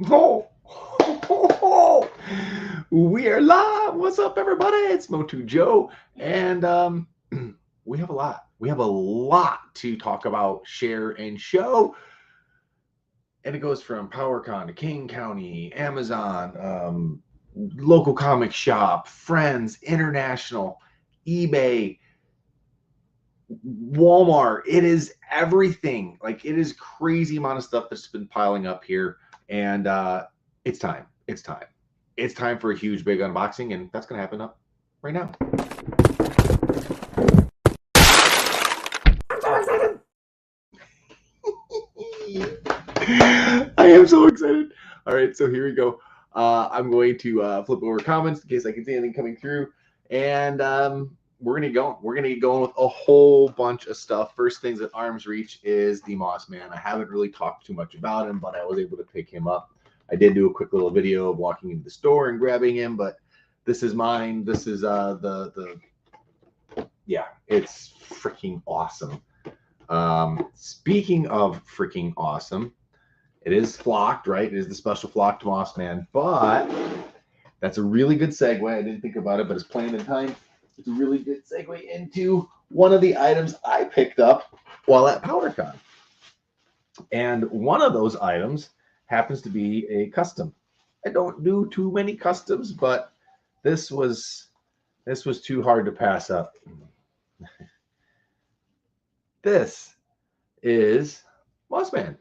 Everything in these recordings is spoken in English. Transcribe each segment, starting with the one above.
Oh, we are live. What's up, everybody? It's Motu Joe, and we have a lot. We have a lot to talk about, share, and show. And it goes from PowerCon to Kane County, Amazon, local comic shop, friends, international, eBay, Walmart. It is everything. Like it is crazy amount of stuff that's been piling up here, and it's time. It's time. It's time for a huge big unboxing, and that's gonna happen up right now. I'm so excited. I am so excited. All right, so here we go. I'm going to flip over comments in case I can see anything coming through, and we're gonna go. We're gonna get going with a whole bunch of stuff. First things at arm's reach is the Moss Man. I haven't really talked too much about him, but I was able to pick him up. I did do a quick little video of walking into the store and grabbing him, but this is mine. This is yeah, it's freaking awesome. Speaking of freaking awesome, it is flocked, right? It is the special flocked Moss Man, but that's a really good segue. I didn't think about it, but it's planned in time. It's a really good segue into one of the items I picked up while at PowerCon. And one of those items happens to be a custom. I don't do too many customs, but this was too hard to pass up. This is Mossman.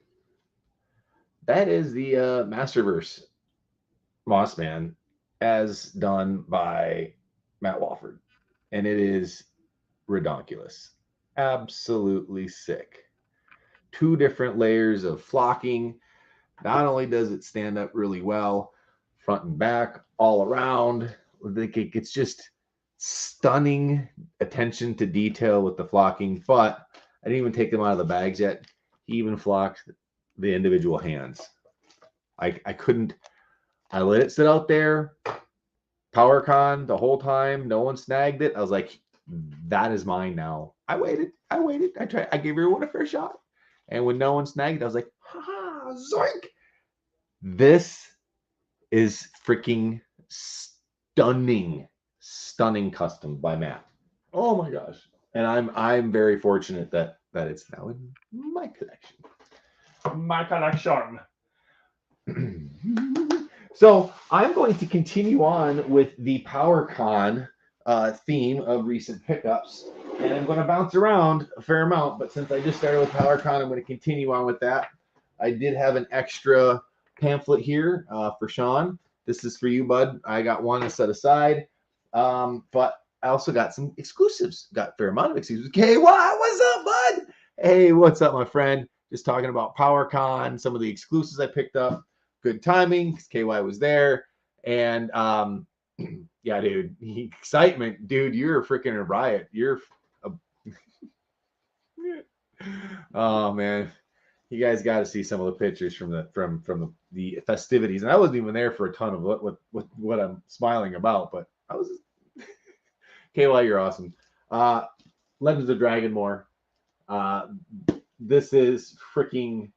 That is the Masterverse Mossman as done by Matt Walford. And it is redonkulous. Absolutely sick. Two different layers of flocking. Not only does it stand up really well, front and back, all around, it's just stunning attention to detail with the flocking. But I didn't even take them out of the bags yet. He even flocked the individual hands. I couldn't. I let it sit out there, PowerCon the whole time. No one snagged it. I was like, that is mine now. I waited. I tried. I gave everyone a fair shot. And when no one snagged it, I was like, ha, zoink. This is freaking stunning, stunning custom by Matt. Oh my gosh. And I'm very fortunate that it's now in my collection. My collection. So I'm going to continue on with the PowerCon theme of recent pickups, and I'm going to bounce around a fair amount. But since I just started with PowerCon, I'm going to continue on with that. I did have an extra pamphlet here for Sean. This is for you, bud. I got one set aside, but I also got some exclusives. Got a fair amount of exclusives. KY, what's up, bud? Hey, what's up, my friend? Just talking about PowerCon, some of the exclusives I picked up. Good timing because KY was there. And yeah, dude, excitement, dude. You're a freaking riot. You're a... Oh man, you guys got to see some of the pictures from the festivities. And I wasn't even there for a ton of what I'm smiling about, but I was. KY, you're awesome. Legends of Dragonmore. This is freaking.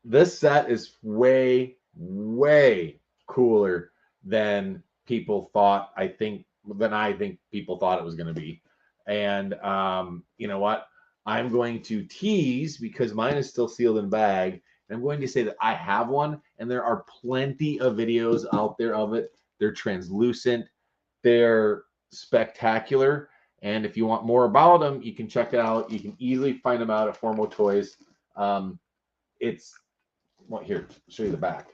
This set is way, way cooler than people thought. I think people thought it was going to be. And you know what? I'm going to tease because mine is still sealed in bag. And I'm going to say that I have one, and there are plenty of videos out there of it. They're translucent. They're spectacular. And if you want more about them, you can check it out. You can easily find them out at Formo Toys. It's well, here, I'll show you the back.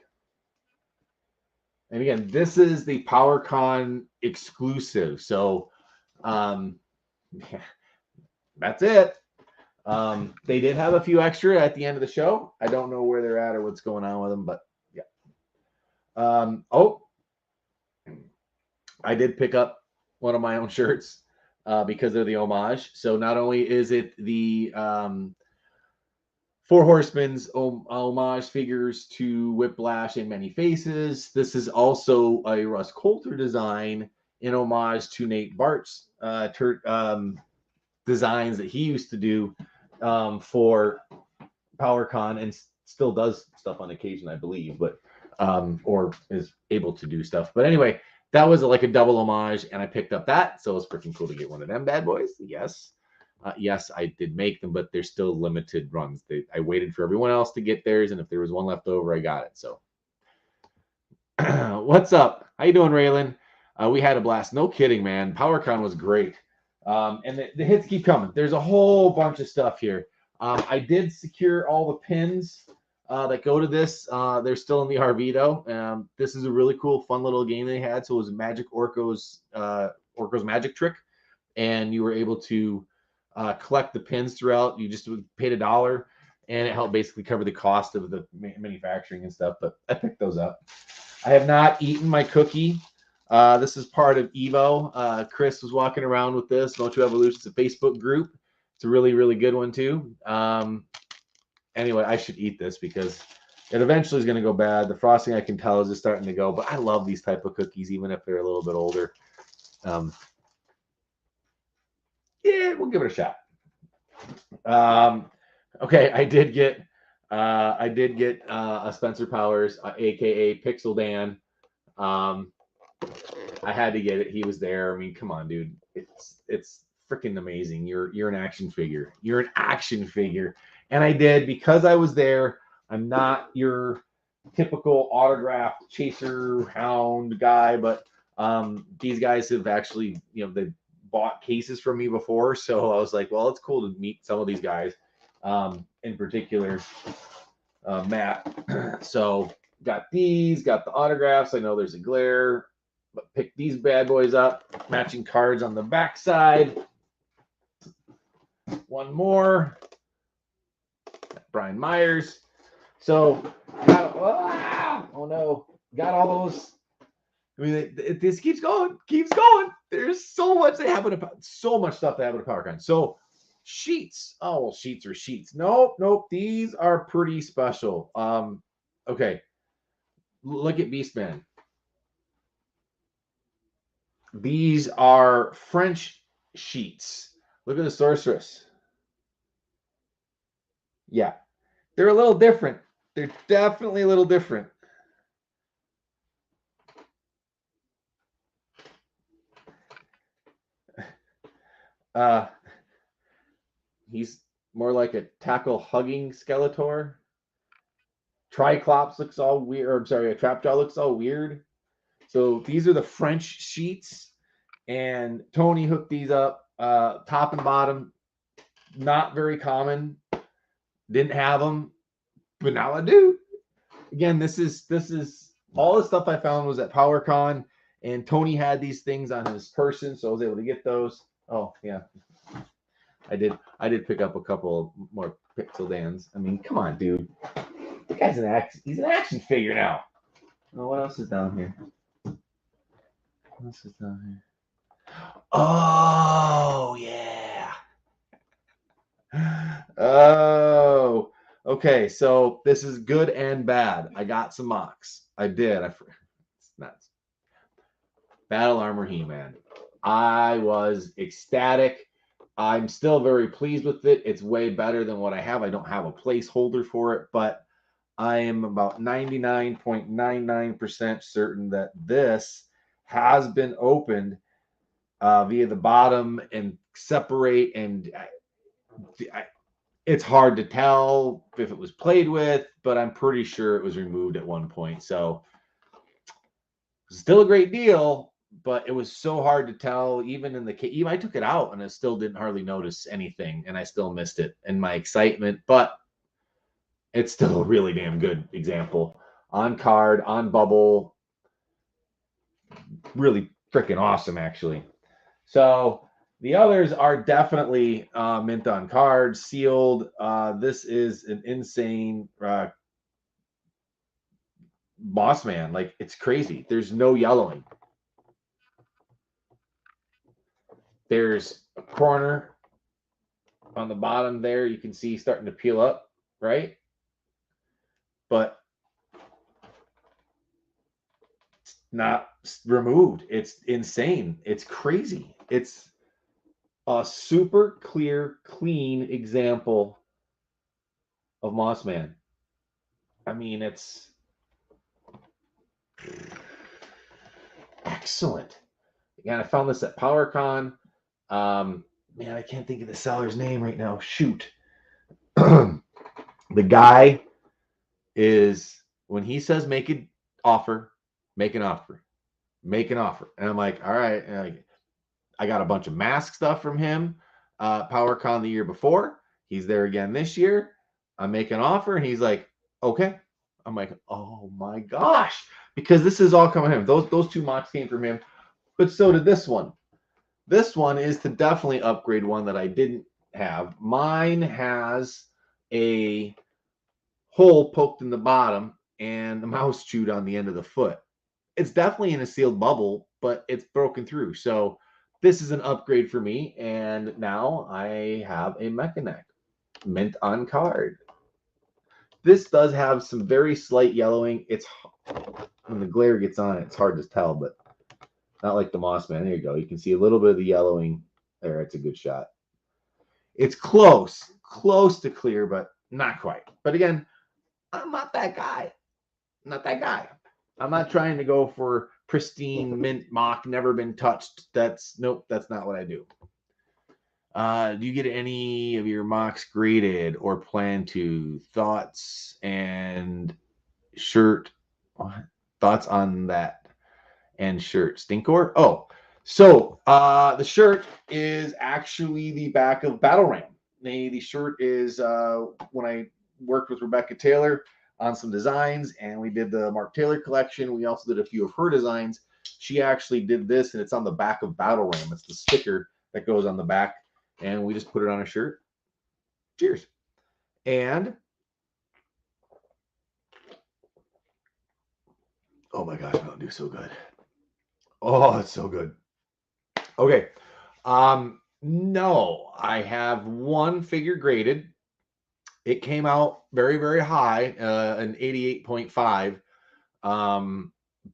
And again, this is the PowerCon exclusive. So that's it. They did have a few extra at the end of the show. I don't know where they're at or what's going on with them, but yeah. Oh, I did pick up one of my own shirts because of the homage. So not only is it the Four Horsemen's homage figures to Whiplash and Many Faces. This is also a Russ Coulter design in homage to Nate Bart's designs that he used to do for PowerCon and still does stuff on occasion, I believe, but or is able to do stuff. But anyway, that was like a double homage, and I picked up that, so it was freaking cool to get one of them bad boys. Yes. Yes, I did make them, but they're still limited runs. I waited for everyone else to get theirs, and if there was one left over, I got it. So, what's up? How you doing, Raylan? We had a blast. No kidding, man. PowerCon was great, and the hits keep coming. There's a whole bunch of stuff here. I did secure all the pins that go to this. They're still in the RV though. This is a really cool, fun little game they had. So it was Magic Orko's Magic Trick, and you were able to collect the pins throughout. You just paid $1, and it helped basically cover the cost of the manufacturing and stuff. But I picked those up. I have not eaten my cookie. This is part of Evo. Chris was walking around with this. Motu Evolution. It's a Facebook group. It's a really, really good one too. Anyway, I should eat this because it eventually is going to go bad. The frosting, I can tell, is just starting to go. But I love these type of cookies, even if they're a little bit older. Yeah, we'll give it a shot. Okay, I did get a Spencer Powers, aka Pixel Dan. I had to get it. He was there. I mean, come on, dude. It's freaking amazing. You're an action figure. You're an action figure. And I did, because I was there. I'm not your typical autographed chaser hound guy, but these guys have actually, they bought cases from me before. So I was like, well, it's cool to meet some of these guys. In particular, Matt. So got these, got the autographs. I know there's a glare, but pick these bad boys up. Matching cards on the back side. One more. Brian Myers. So, oh no, got all those. I mean, this keeps going. There's so much they have so much stuff they have in a PowerCon. So, sheets. Oh, well, sheets are sheets. Nope. These are pretty special. Okay. Look at Beastman. These are French sheets. Look at the sorceress. Yeah. They're a little different. They're definitely a little different. He's more like a tackle hugging Skeletor. Triclops looks all weird. Or, I'm sorry, a Trapjaw looks all weird. So these are the French sheets, and Tony hooked these up, top and bottom. Not very common. Didn't have them, but now I do. Again, this is all the stuff I found was at PowerCon, and Tony had these things on his person, so I was able to get those. Oh yeah, I did pick up a couple more Pixel Dans. I mean, come on, dude. The guy's he's an action figure now. Oh, what else is down here? What else is down here? Oh yeah. Oh, okay. So this is good and bad. I got some mocks. I did. It's nuts. Battle Armor He-Man. I was ecstatic. I'm still very pleased with it. It's way better than what I have. I don't have a placeholder for it, but I am about 99.99% certain that this has been opened via the bottom and separate, and it's hard to tell if it was played with, but I'm pretty sure it was removed at one point. So still a great deal, but it was so hard to tell. Even in the case, I took it out and I still didn't hardly notice anything, and I still missed it in my excitement. But it's still a really damn good example. On card, on bubble. Really freaking awesome, actually. So the others are definitely mint on cards, sealed. This is an insane Boss Man. Like, it's crazy. There's no yellowing. There's a corner on the bottom there. You can see starting to peel up, right? But it's not removed. It's insane. It's crazy. It's a super clear, clean example of Mossman. I mean, it's excellent. Again, I found this at PowerCon. Man, I can't think of the seller's name right now. Shoot. The guy is, when he says make an offer, make an offer, make an offer. And I'm like, all right. And I got a bunch of mask stuff from him. PowerCon the year before. He's there again this year. I make an offer and he's like, okay. I'm like, oh my gosh. Because this is all coming from him. Those two mocks came from him, but so did this one. This one is to definitely upgrade one that I didn't have. Mine has a hole poked in the bottom and the mouse chewed on the end of the foot. It's definitely in a sealed bubble, but it's broken through. So this is an upgrade for me. And now I have a Mechanic mint on card. This does have some very slight yellowing. It's when the glare gets on it, it's hard to tell, but not like the Mossman. There you go. You can see a little bit of the yellowing there. It's a good shot. It's close to clear, but not quite. But again, I'm not that guy. Not that guy. I'm not trying to go for pristine mint mock, never been touched. Nope, that's not what I do. Do you get any of your mocks graded or plan to? Thoughts and shirt. Thoughts on that and shirt. Stinkor? Oh, so the shirt is actually the back of Battle Ram. The shirt is when I worked with Rebecca Taylor on some designs and we did the Mark Taylor collection. We also did a few of her designs. She actually did this and it's on the back of Battle Ram. It's the sticker that goes on the back and we just put it on a shirt. Cheers. And oh my gosh, Mountain Dew so good. Oh, it's so good. Okay. No, I have one figure graded. It came out very, very high, an 88.5.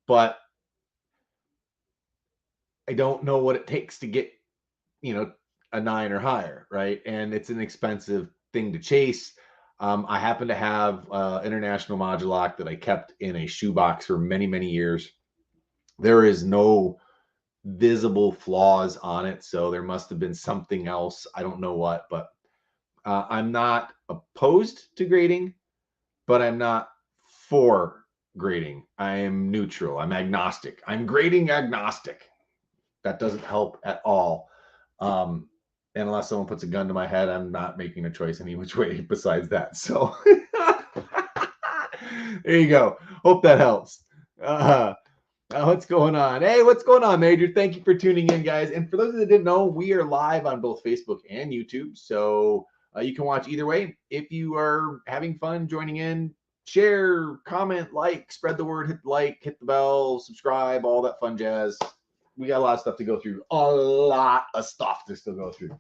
But I don't know what it takes to get, a 9 or higher, right? And it's an expensive thing to chase. I happen to have International Modulock that I kept in a shoebox for many, many years. There is no visible flaws on it, so there must have been something else. I don't know what, but I'm not opposed to grading, but I'm not for grading. I am neutral. I'm agnostic. I'm grading agnostic. That doesn't help at all. And unless someone puts a gun to my head, I'm not making a choice any which way besides that. So there you go. Hope that helps. What's going on? Hey, what's going on, Major? Thank you for tuning in, guys. And for those that didn't know, we are live on both Facebook and YouTube. So you can watch either way. If you are having fun joining in, share, comment, like, spread the word, hit the like, hit the bell, subscribe, all that fun jazz. We got a lot of stuff to go through. A lot of stuff to still go through.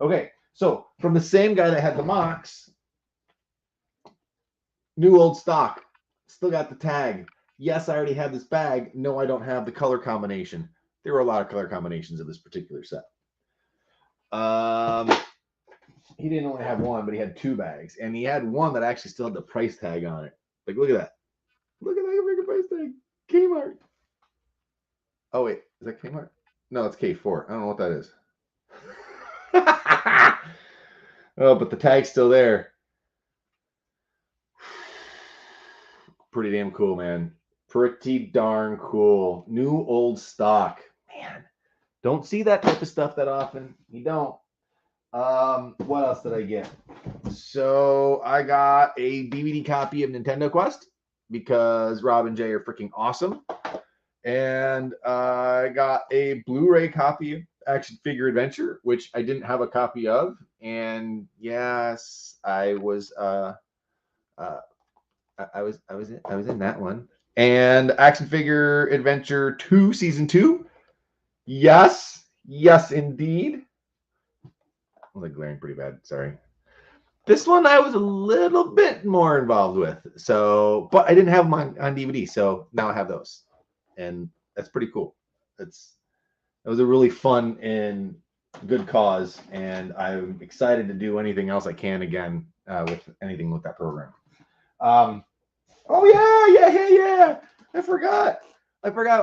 Okay, so from the same guy that had the mocks, new old stock, still got the tag. Yes, I already have this bag. No, I don't have the color combination. There were a lot of color combinations of this particular set. He didn't only have one, but he had two bags. And he had one that actually still had the price tag on it. Like, look at that. Look at that freaking price tag. Kmart. Oh, wait. Is that Kmart? No, it's K4. I don't know what that is. Oh, but the tag's still there. Pretty damn cool, man. Pretty darn cool. New old stock. Man, don't see that type of stuff that often. You don't. What else did I get? So I got a DVD copy of Nintendo Quest because Rob and Jay are freaking awesome. And I got a Blu-ray copy of Action Figure Adventure, which I didn't have a copy of. And yes, I was in that one. And Action Figure Adventure 2 Season 2. Yes, indeed. I'm like glaring pretty bad. Sorry. This one I was a little bit more involved with. So, but I didn't have them on DVD, so now I have those. And that's pretty cool. It was a really fun and good cause, and I'm excited to do anything else I can again with anything with that program. Oh yeah. I forgot. I got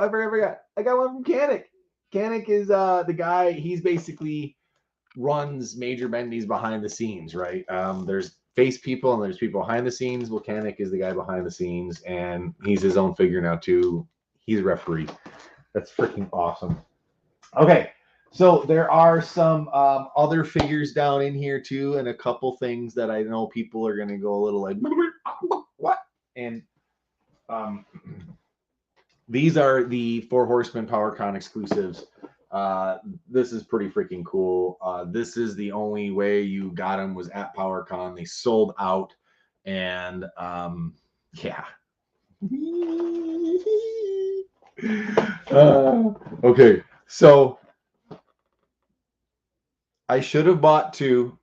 one from Canic. Canic is the guy. He's basically runs Major Bendy's behind the scenes, right? There's face people and there's people behind the scenes. Volcanic is the guy behind the scenes, and he's his own figure now too. He's a referee. That's freaking awesome. Okay, so there are some other figures down in here too, and a couple things that I know people are gonna go a little like what? And these are the Four Horsemen PowerCon exclusives. This is pretty freaking cool. This is the only way you got them was at PowerCon. They sold out, and yeah. Okay, so I should have bought two.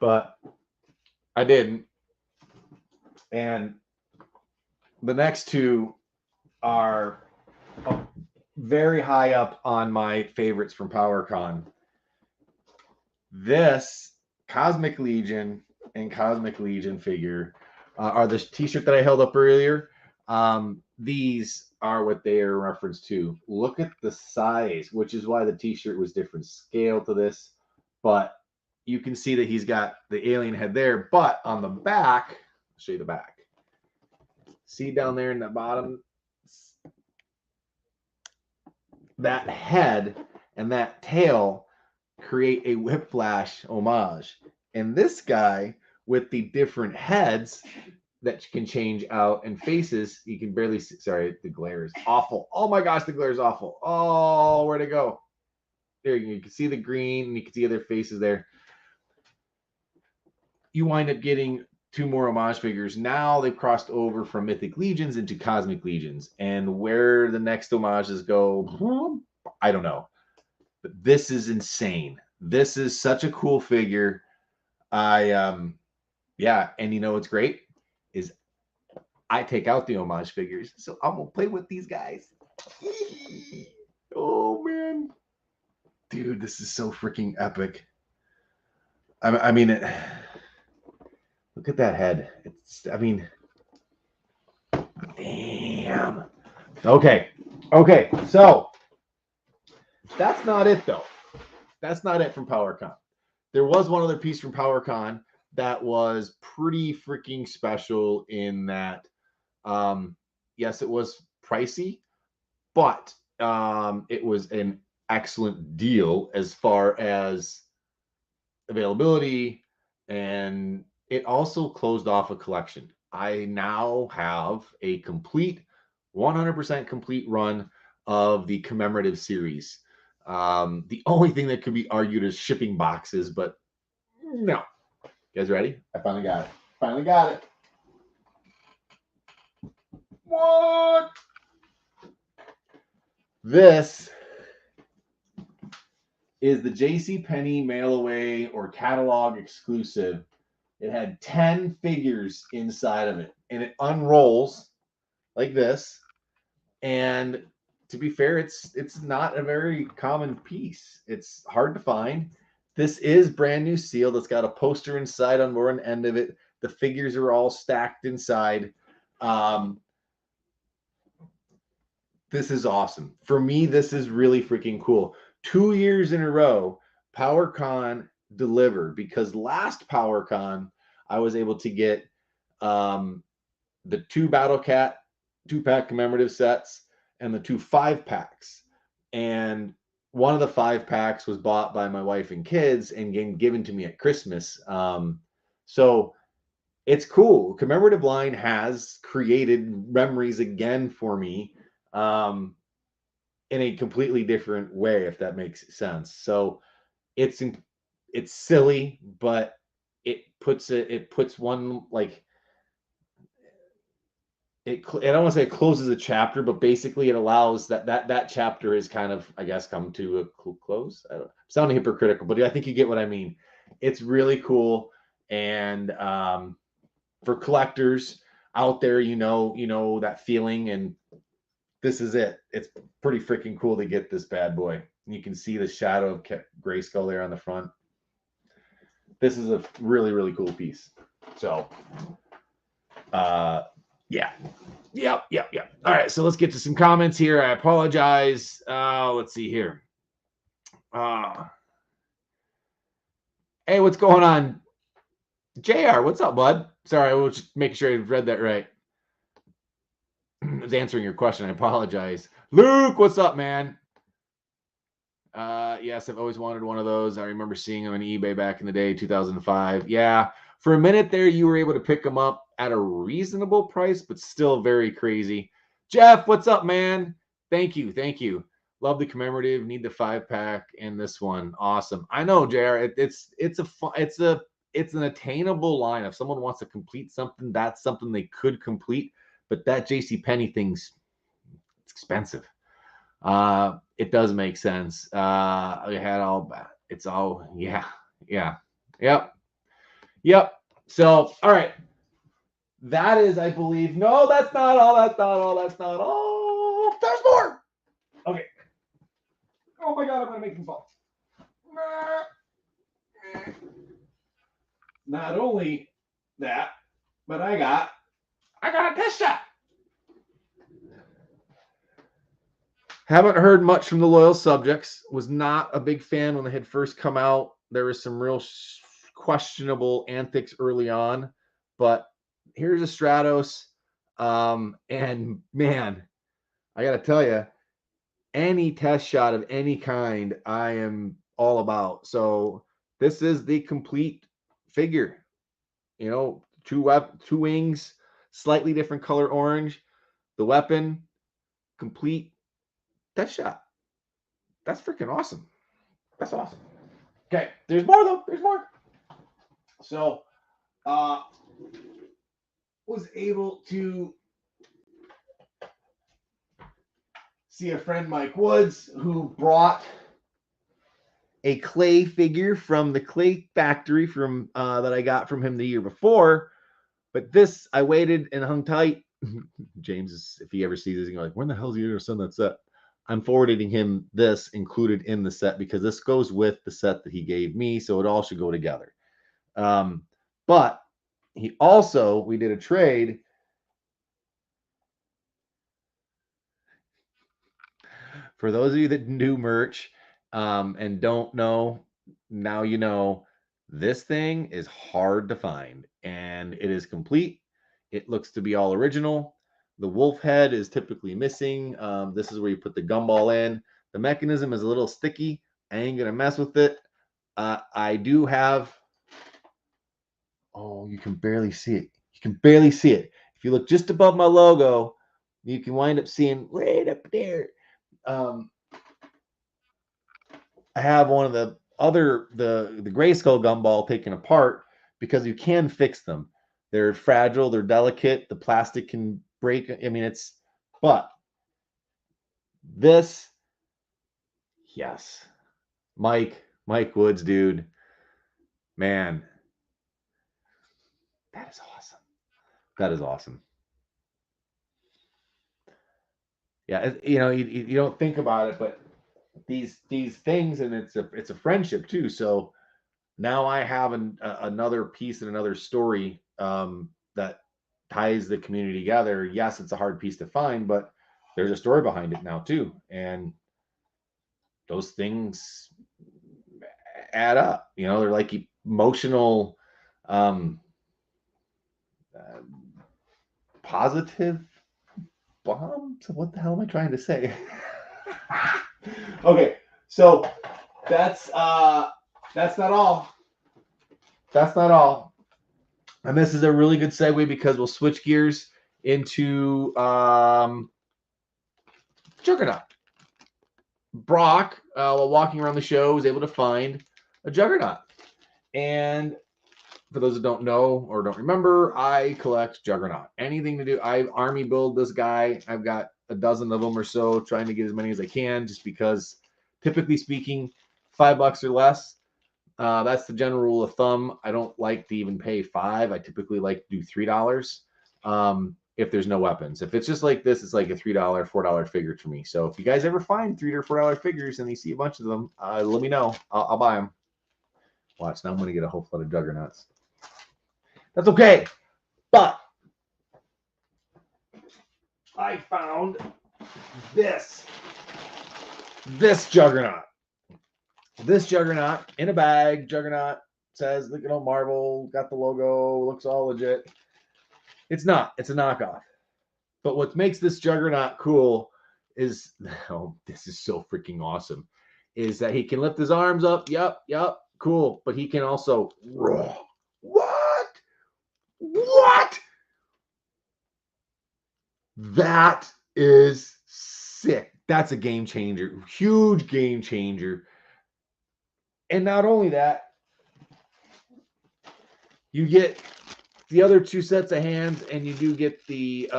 But I didn't. And the next two are very high up on my favorites from PowerCon. This Cosmic Legion and Cosmic Legion figure are the t-shirt that I held up earlier. These are what they are referenced to. Look at the size, which is why the t-shirt was different scale to this. But you can see that he's got the alien head there. But on the back, I'll show you the back. See down there in the bottom, that head and that tail create a Whiplash homage. And this guy with the different heads that can change out and faces, you can barely see. Sorry, the glare is awful. Oh my gosh, the glare is awful. Oh, where'd it go? There you can see the green and you can see other faces there. You wind up getting two more homage figures. Now they've crossed over from Mythic Legions into Cosmic Legions. And where the next homages go, I don't know. But this is insane. This is such a cool figure. Yeah, and you know what's great is I take out the homage figures, so I'm gonna play with these guys. Oh man, dude, this is so freaking epic. I mean, look at that head. I mean, damn. Okay, so that's not it though. That's not it from PowerCon. There was one other piece from PowerCon that was pretty freaking special in that, yes, it was pricey, but it was an excellent deal as far as availability, and it also closed off a collection. I now have a complete 100% complete run of the commemorative series. The only thing that could be argued is shipping boxes, but no. You guys ready? I finally got it. What? This is the JCPenney mail away or catalog exclusive. It had 10 figures inside of it, and it unrolls like this. And to be fair, it's not a very common piece. It's hard to find. This is brand new sealed. It's got a poster inside on one end of it. The figures are all stacked inside. This is awesome. For me, this is really freaking cool. 2 years in a row, PowerCon delivered, because last PowerCon, I was able to get the 2 Battle Cat 2-pack commemorative sets and the 2 5-packs. And one of the 5-packs was bought by my wife and kids and given to me at Christmas. So it's cool. Commemorative line has created memories again for me, in a completely different way, if that makes sense. So it's silly, but it puts one, like, I don't want to say it closes a chapter, but basically it allows that chapter is kind of, I guess, come to a close. I'm sounding hypocritical, but I think you get what I mean. It's really cool. And for collectors out there, you know that feeling, and this is it. It's pretty freaking cool to get this bad boy. And you can see the shadow of Grayskull there on the front. this is a really, really cool piece. So, yeah. Yep. All right, so let's get to some comments here. I apologize. Let's see here. Hey, what's going on? JR, what's up, bud? Sorry, I was just making sure I read that right. I was answering your question. I apologize. Luke, what's up, man? Yes, I've always wanted one of those. I remember seeing them on eBay back in the day, 2005. Yeah, for a minute there, you were able to pick them up at a reasonable price, but still very crazy. Jeff, what's up, man? Thank you. Love the commemorative. Need the 5-pack and this one. Awesome. I know, JR. It's an attainable line. If someone wants to complete something, that's something they could complete. But that JCPenney thing's it's expensive. It does make sense. It's all, yeah. Yep. So, all right. That is, I believe, no, that's not all. There's more. Okay. Oh my God, I'm going to make them fall. Not only that, but I got a test shot. Haven't heard much from the loyal subjects. Was not a big fan when they had first come out. There was some real questionable antics early on, but here's a Stratos. And man, I got to tell you, any test shot of any kind, I am all about. So this is the complete figure. You know, two wings, slightly different color orange. The weapon, complete test shot. That's freaking awesome. That's awesome. Okay, there's more though. There's more. So, was able to see a friend, Mike Woods, who brought a clay figure from the clay factory from that I got from him the year before. But this, I waited and hung tight. James is, if he ever sees this, he's like, when the hell is he gonna send that set? I'm forwarding him this included in the set because this goes with the set that he gave me, so it all should go together. But he also, we did a trade. For those of you that do merch and don't know, now you know. This thing is hard to find, and it is complete. It looks to be all original. The wolf head is typically missing. This is where you put the gumball in. The mechanism is a little sticky. I ain't gonna mess with it. I do have. Oh, you can barely see it. If you look just above my logo, you can wind up seeing right up there. I have one of the Grayskull gumball taken apart because you can fix them. They're fragile, they're delicate, the plastic can break. I mean, but this, yes. Mike Woods, dude. Man, that is awesome. Yeah, you don't think about it, but these things, and it's a friendship too. So now I have another piece and another story that ties the community together. Yes, it's a hard piece to find, but there's a story behind it now too, and those things add up. They're like emotional, positive bombs. What the hell am I trying to say? Okay, so that's not all. And this is a really good segue because we'll switch gears into Juggernaut. Brock, while walking around the show, was able to find a Juggernaut. And for those that don't know or don't remember, I collect Juggernaut. Anything to do, I army build this guy. I've got a dozen of them or so, trying to get as many as I can, just because, typically speaking, $5 or less. That's the general rule of thumb. I don't like to even pay $5. I typically like to do $3 if there's no weapons. If it's just like this, it's like a $3, $4 figure to me. So if you guys ever find $3 or $4 figures and you see a bunch of them, let me know. I'll buy them. Watch, now I'm going to get a whole flood of Juggernauts. That's okay. But I found this Juggernaut. This Juggernaut in a bag. Juggernaut says, look at Marvel, got the logo, looks all legit. It's not. It's a knockoff. But what makes this Juggernaut cool is, oh, this is so freaking awesome, is that he can lift his arms up. Yep, cool. But he can also, what? That is sick. That's a game changer. Huge game changer. And not only that, you get the other two sets of hands, and you do get the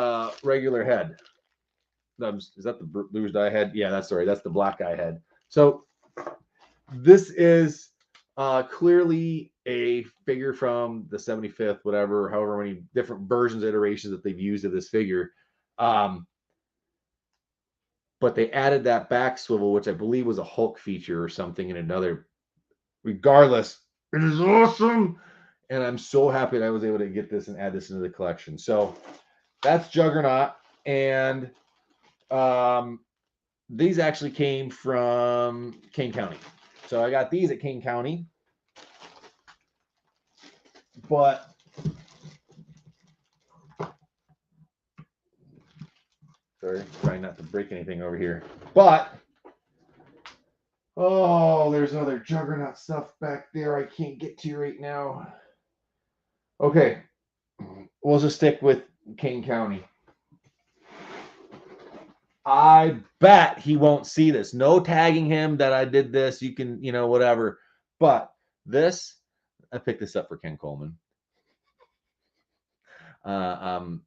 regular head. Is that the bruised eye head? Yeah, that's right. That's the black eye head. So this is clearly a figure from the 75th, whatever, however many different versions, iterations that they've used of this figure. But they added that back swivel, which I believe was a Hulk feature or something in another. Regardless, it is awesome. And I'm so happy that I was able to get this and add this into the collection. So that's Juggernaut. And these actually came from Kane County. So I got these at Kane County. But sorry, trying not to break anything over here. But oh, there's other Juggernaut stuff back there I can't get to right now. Okay, we'll just stick with Kane County. I bet he won't see this. No tagging him that I did this. You can, whatever. But this, I picked this up for Ken Coleman.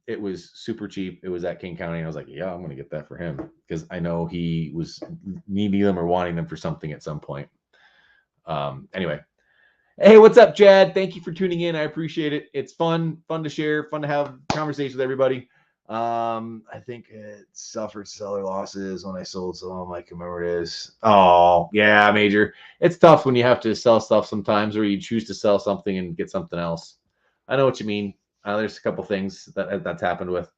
It was super cheap. It was at King County. And I was like, yeah, I'm going to get that for him because I know he was needing them or wanting them for something at some point. Anyway, hey, what's up, Chad? Thank you for tuning in. I appreciate it. It's fun to share, fun to have conversations with everybody. I think it suffered seller losses when I sold some. I can remember it is. Oh, yeah, Major. It's tough when you have to sell stuff sometimes, or you choose to sell something and get something else. I know what you mean. There's a couple things that's happened with.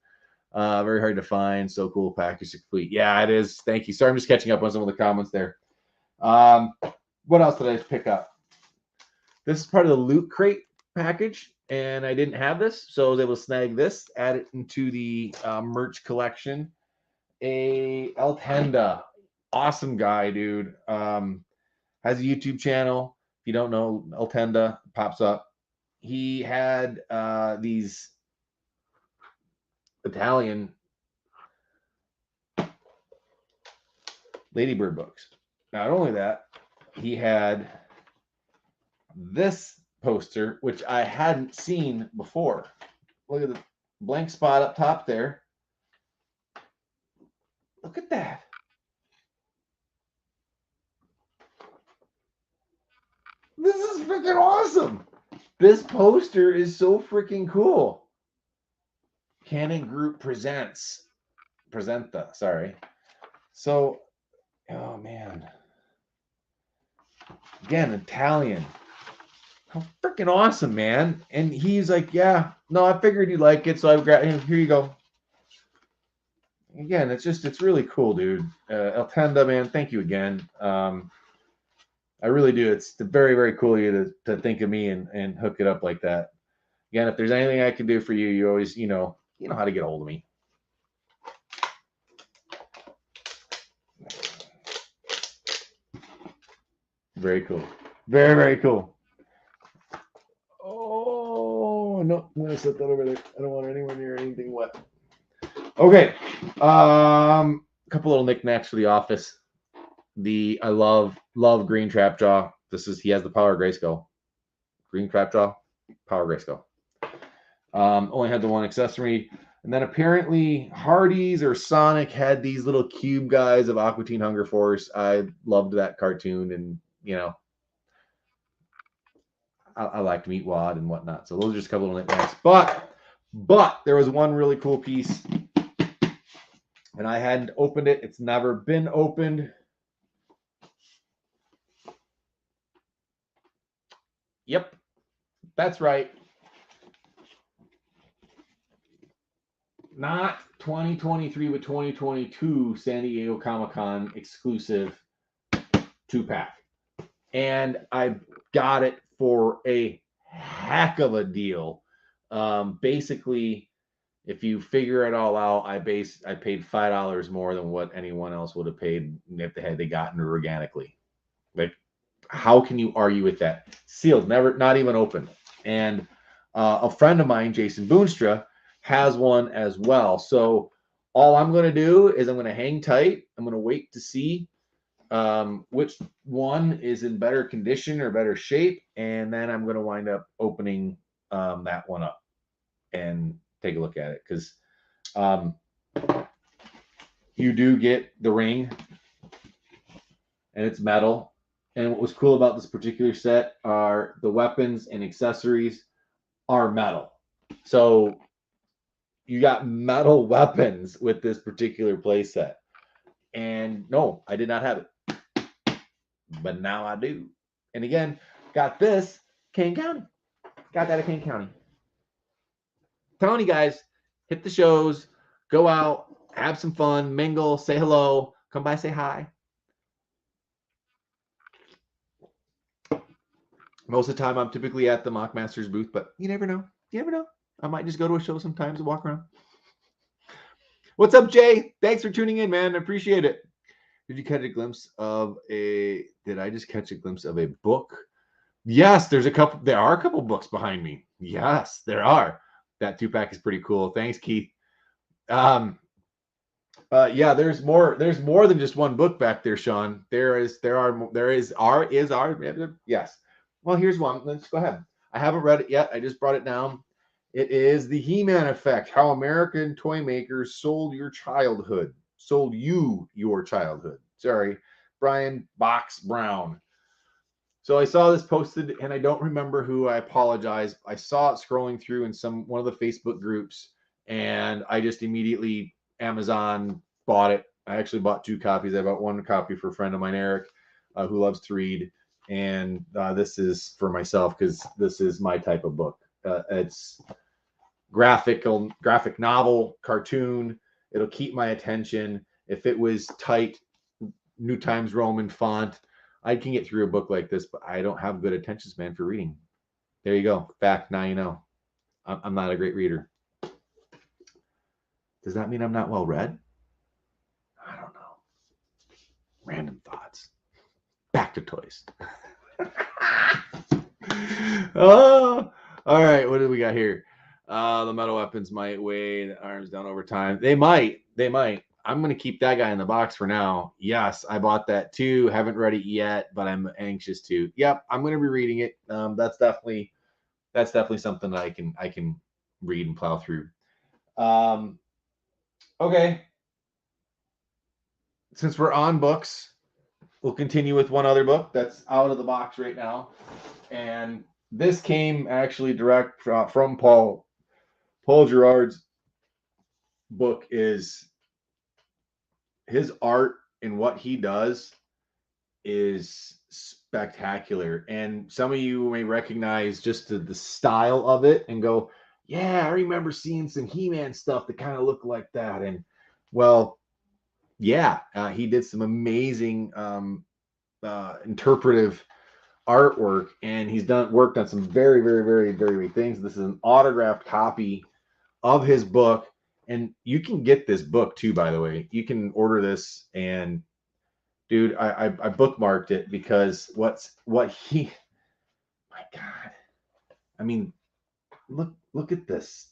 Very hard to find. So cool. Package to complete. Yeah, it is. Thank you. Sorry, I'm just catching up on some of the comments there. What else did I pick up? This is part of the Loot Crate package, and I didn't have this, so I was able to snag this, add it into the merch collection. A El Tenda, awesome guy, dude. Has a YouTube channel. If you don't know, El Tenda pops up. He had these Italian Ladybird books. Not only that, he had this poster, which I hadn't seen before. Look at the blank spot up top there. Look at that. This is freaking awesome. This poster is so freaking cool. Canon Group Presenta. Sorry. So, oh man. Again, Italian. How freaking awesome, man. And he's like, yeah, no, I figured you'd like it. So I've got, here you go. Again, it's really cool, dude. El Tenda, man, thank you again. I really do. It's very, very cool of you to think of me and hook it up like that. Again, if there's anything I can do for you, you always, you know how to get a hold of me. Very cool. Very, very cool. Oh, no. I'm going to set that over there. I don't want it anywhere near anything wet. Okay. A couple little knickknacks for the office. I love Green Trapjaw. He has the Power Grayskull. Green Trapjaw, Power Grayskull. Only had the one accessory. And then apparently Hardee's or Sonic had these little cube guys of Aqua Teen Hunger Force. I loved that cartoon, and I liked Meatwad and whatnot. So those are just a couple of knickknacks. But there was one really cool piece, and I hadn't opened it. It's never been opened. Yep, that's right. Not 2023, but 2022 San Diego Comic-Con exclusive 2-pack. And I got it for a heck of a deal. Basically, if you figure it all out, I paid $5 more than what anyone else would have paid if they gotten it organically. Like, how can you argue with that? Sealed, never, not even open. And a friend of mine, Jason Boonstra, has one as well. So all I'm going to do is I'm going to hang tight. I'm going to wait to see which one is in better condition or better shape, and then I'm going to wind up opening that one up and take a look at it, because you do get the ring, and it's metal. And what was cool about this particular set are the weapons and accessories are metal. So you got metal weapons with this particular playset. And no, I did not have it, but now I do. And again, got this Kane County. Got that at Kane County. Telling you guys, hit the shows, go out, have some fun, mingle, say hello, come by, say hi. Most of the time, I'm typically at the Mockmasters booth, but you never know. You never know. I might just go to a show sometimes and walk around. What's up, Jay? Thanks for tuning in, man. I appreciate it. Did you catch a glimpse of did I just catch a glimpse of a book? Yes, there are a couple books behind me. Yes, there are. That 2-pack is pretty cool. Thanks, Keith. Yeah, there's more than just one book back there, Sean. Yes. Well, here's one. Let's go ahead. I haven't read it yet. I just brought it down. It is The He-Man Effect: How American Toy Makers Sold you your childhood. Sorry, Brian Box Brown. So I saw this posted, and I don't remember who. I apologize. I saw it scrolling through in one of the Facebook groups, and I just immediately Amazon bought it. I actually bought 2 copies. I bought 1 copy for a friend of mine, Eric, who loves to read, and this is for myself because this is my type of book. It's graphic novel, cartoon. It'll keep my attention. If it was tight, New Times Roman font, I can get through a book like this, but I don't have good attention span for reading. There you go. Fact, now you know. I'm not a great reader. Does that mean I'm not well read? I don't know. Random thoughts. Back to toys. Oh, all right. What do we got here? The metal weapons might weigh the arms down over time. They might. I'm going to keep that guy in the box for now. Yes, I bought that too. Haven't read it yet, but I'm anxious to. Yep, I'm going to be reading it. That's definitely something that I can read and plow through. Okay. Since we're on books, we'll continue with one other book that's out of the box right now. And this came actually direct from Paul. Paul Gerard's book is his art, and what he does is spectacular. And some of you may recognize just the style of it and go, yeah, I remember seeing some He-Man stuff that kind of looked like that. And well, yeah, he did some amazing interpretive artwork, and he's worked on some very, very, very, very big things. This is an autographed copy of his book, and you can get this book too, by the way. You can order this, and dude, I bookmarked it because my God, I mean, look at this.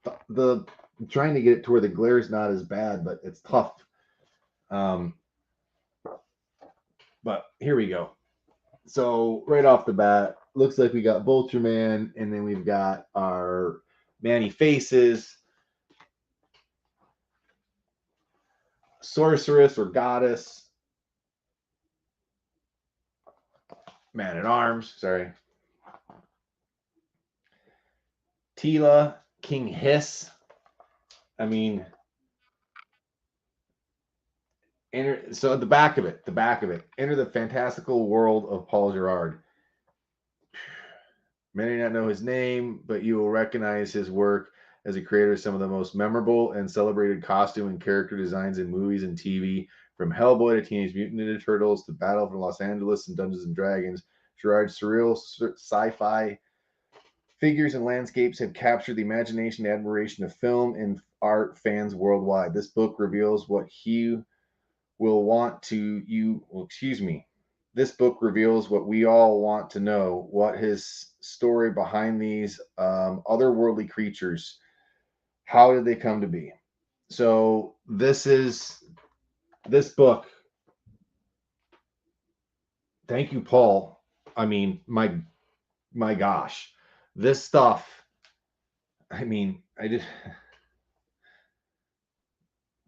I'm trying to get it to where the glare is not as bad, but it's tough. But here we go. So right off the bat, looks like we got Voltron, and then we've got our Manny Faces, Sorceress or Goddess, Man at Arms, sorry, Tila, King Hiss. I mean, so the back of it, enter the fantastical world of Paul Gerard. Many not know his name, but you will recognize his work as a creator of some of the most memorable and celebrated costume and character designs in movies and TV, from Hellboy to Teenage Mutant Ninja Turtles to Battle for Los Angeles and Dungeons and Dragons. Gerard's surreal sci-fi figures and landscapes have captured the imagination and admiration of film and art fans worldwide. This book reveals what he will want to you. Well, excuse me. This book reveals what we all want to know: what his story behind these otherworldly creatures. How did they come to be? So this book. Thank you, Paul. I mean, my gosh, this stuff. I mean, I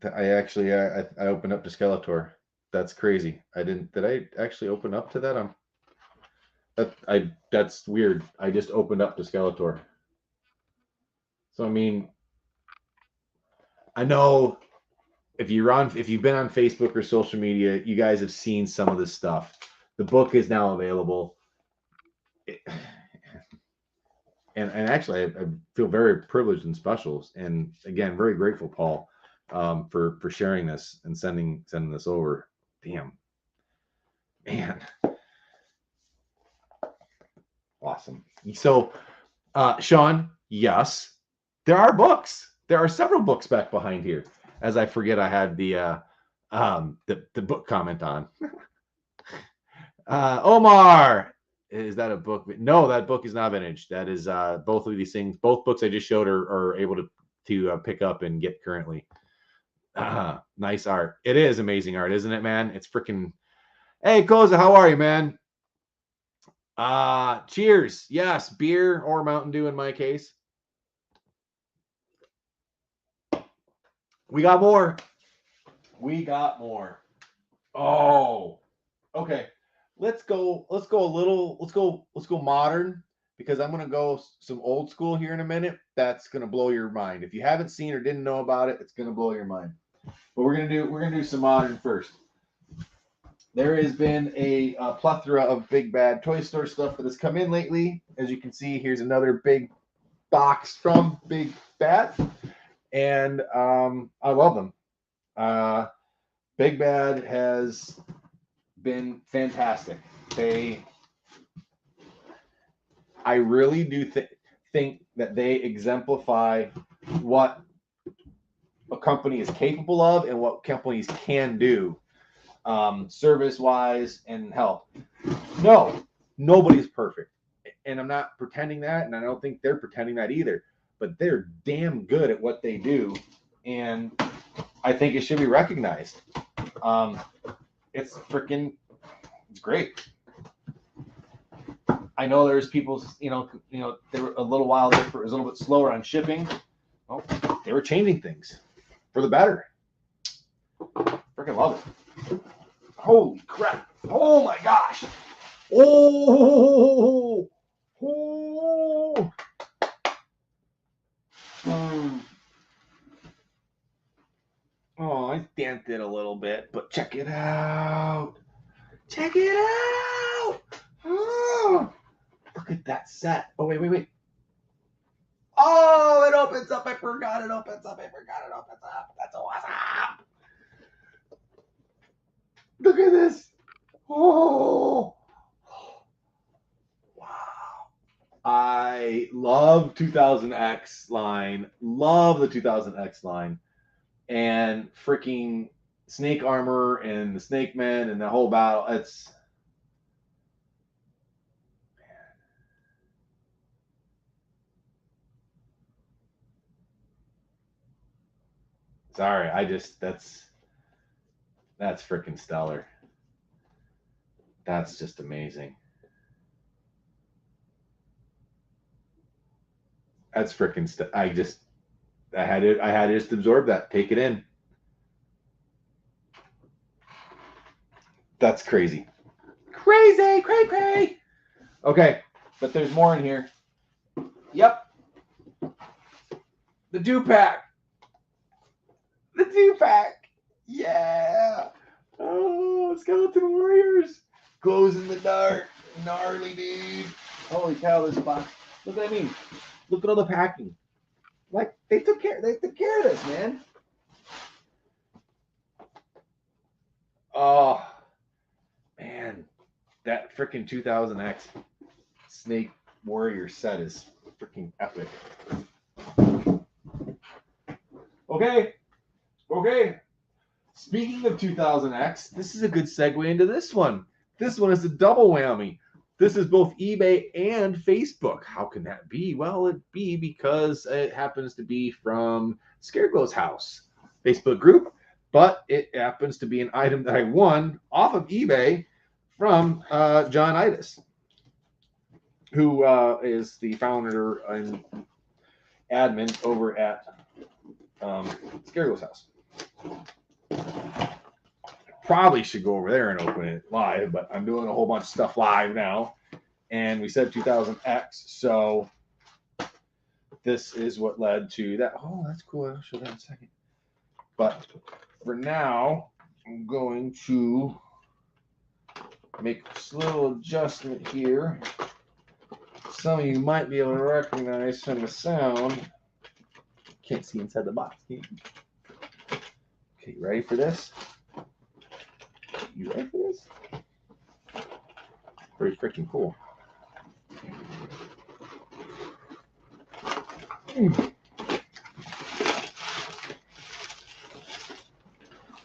actually I opened up to Skeletor. That's crazy. I didn't. Did I actually open up to that? That's weird. I just opened up to Skeletor. So I mean, I know if you've been on Facebook or social media, you guys have seen some of this stuff. The book is now available. It, and actually, I feel very privileged and special, and again, very grateful, Paul, for sharing this and sending this over. Damn, man, awesome. So, Sean, yes, there are books. There are several books back behind here. As I forget, I had the book comment on. Omar, is that a book? No, that book is not vintage. That is both of these things. Both books I just showed are able to pick up and get currently. Nice art. It is amazing art, isn't it, man? It's freaking. Hey, Koza, how are you, man? Cheers. Yes, beer or Mountain Dew in my case. We got more. We got more. Oh, okay. Let's go modern, because I'm gonna go some old school here in a minute. That's gonna blow your mind. If you haven't seen or didn't know about it, it's gonna blow your mind. But we're gonna do some modern first. There has been a plethora of big bad toy store stuff that has come in lately. As you can see, here's another big box from Big Bad, and I love them. Big Bad has been fantastic. I really do think that they exemplify what a company is capable of and what companies can do, service wise and help. No, nobody's perfect. And I'm not pretending that, and I don't think they're pretending that either. But they're damn good at what they do, and I think it should be recognized. It's great. I know there's people, they were a little while there, it was a little bit slower on shipping. Well, they were changing things for the better. Freaking love it. Holy crap. Oh my gosh. Oh. Oh. Oh, I damped it a little bit, but check it out. Check it out. Oh. Look at that set. Oh, wait. Oh, it opens up. I forgot it opens up. That's awesome. Look at this. Oh. Wow. I love 2000X line. Love the 2000X line. And freaking Snake Armor and the Snake Men and the whole battle. It's. Sorry, that's freaking stellar. That's just amazing. That's freaking I had to just absorb that, take it in. That's crazy. Cray. Okay, but there's more in here. Yep. The Dupack. Yeah. Oh, Skeleton Warriors. Glows in the dark. Gnarly, dude. Holy cow, this box. Look what I mean. Look at all the packing. Like, they took care of this, man. Oh, man. That freaking 2000X Snake Warrior set is freaking epic. Okay. Speaking of 2000X, this is a good segue into this one. This one is a double whammy. This is both eBay and Facebook. How can that be? Well, it'd be because it happens to be from Scareglow's house Facebook group, but it happens to be an item that I won off of eBay from John Itis, who is the founder and admin over at Scareglow's house. Probably should go over there and open it live, but I'm doing a whole bunch of stuff live now, and we said 2000X, so this is what led to that. Oh, that's cool. I'll show that in a second. But for now, I'm going to make a little adjustment here. Some of you might be able to recognize from the sound. Can't see inside the box. Okay, you ready for this? You ready for this? Pretty freaking cool.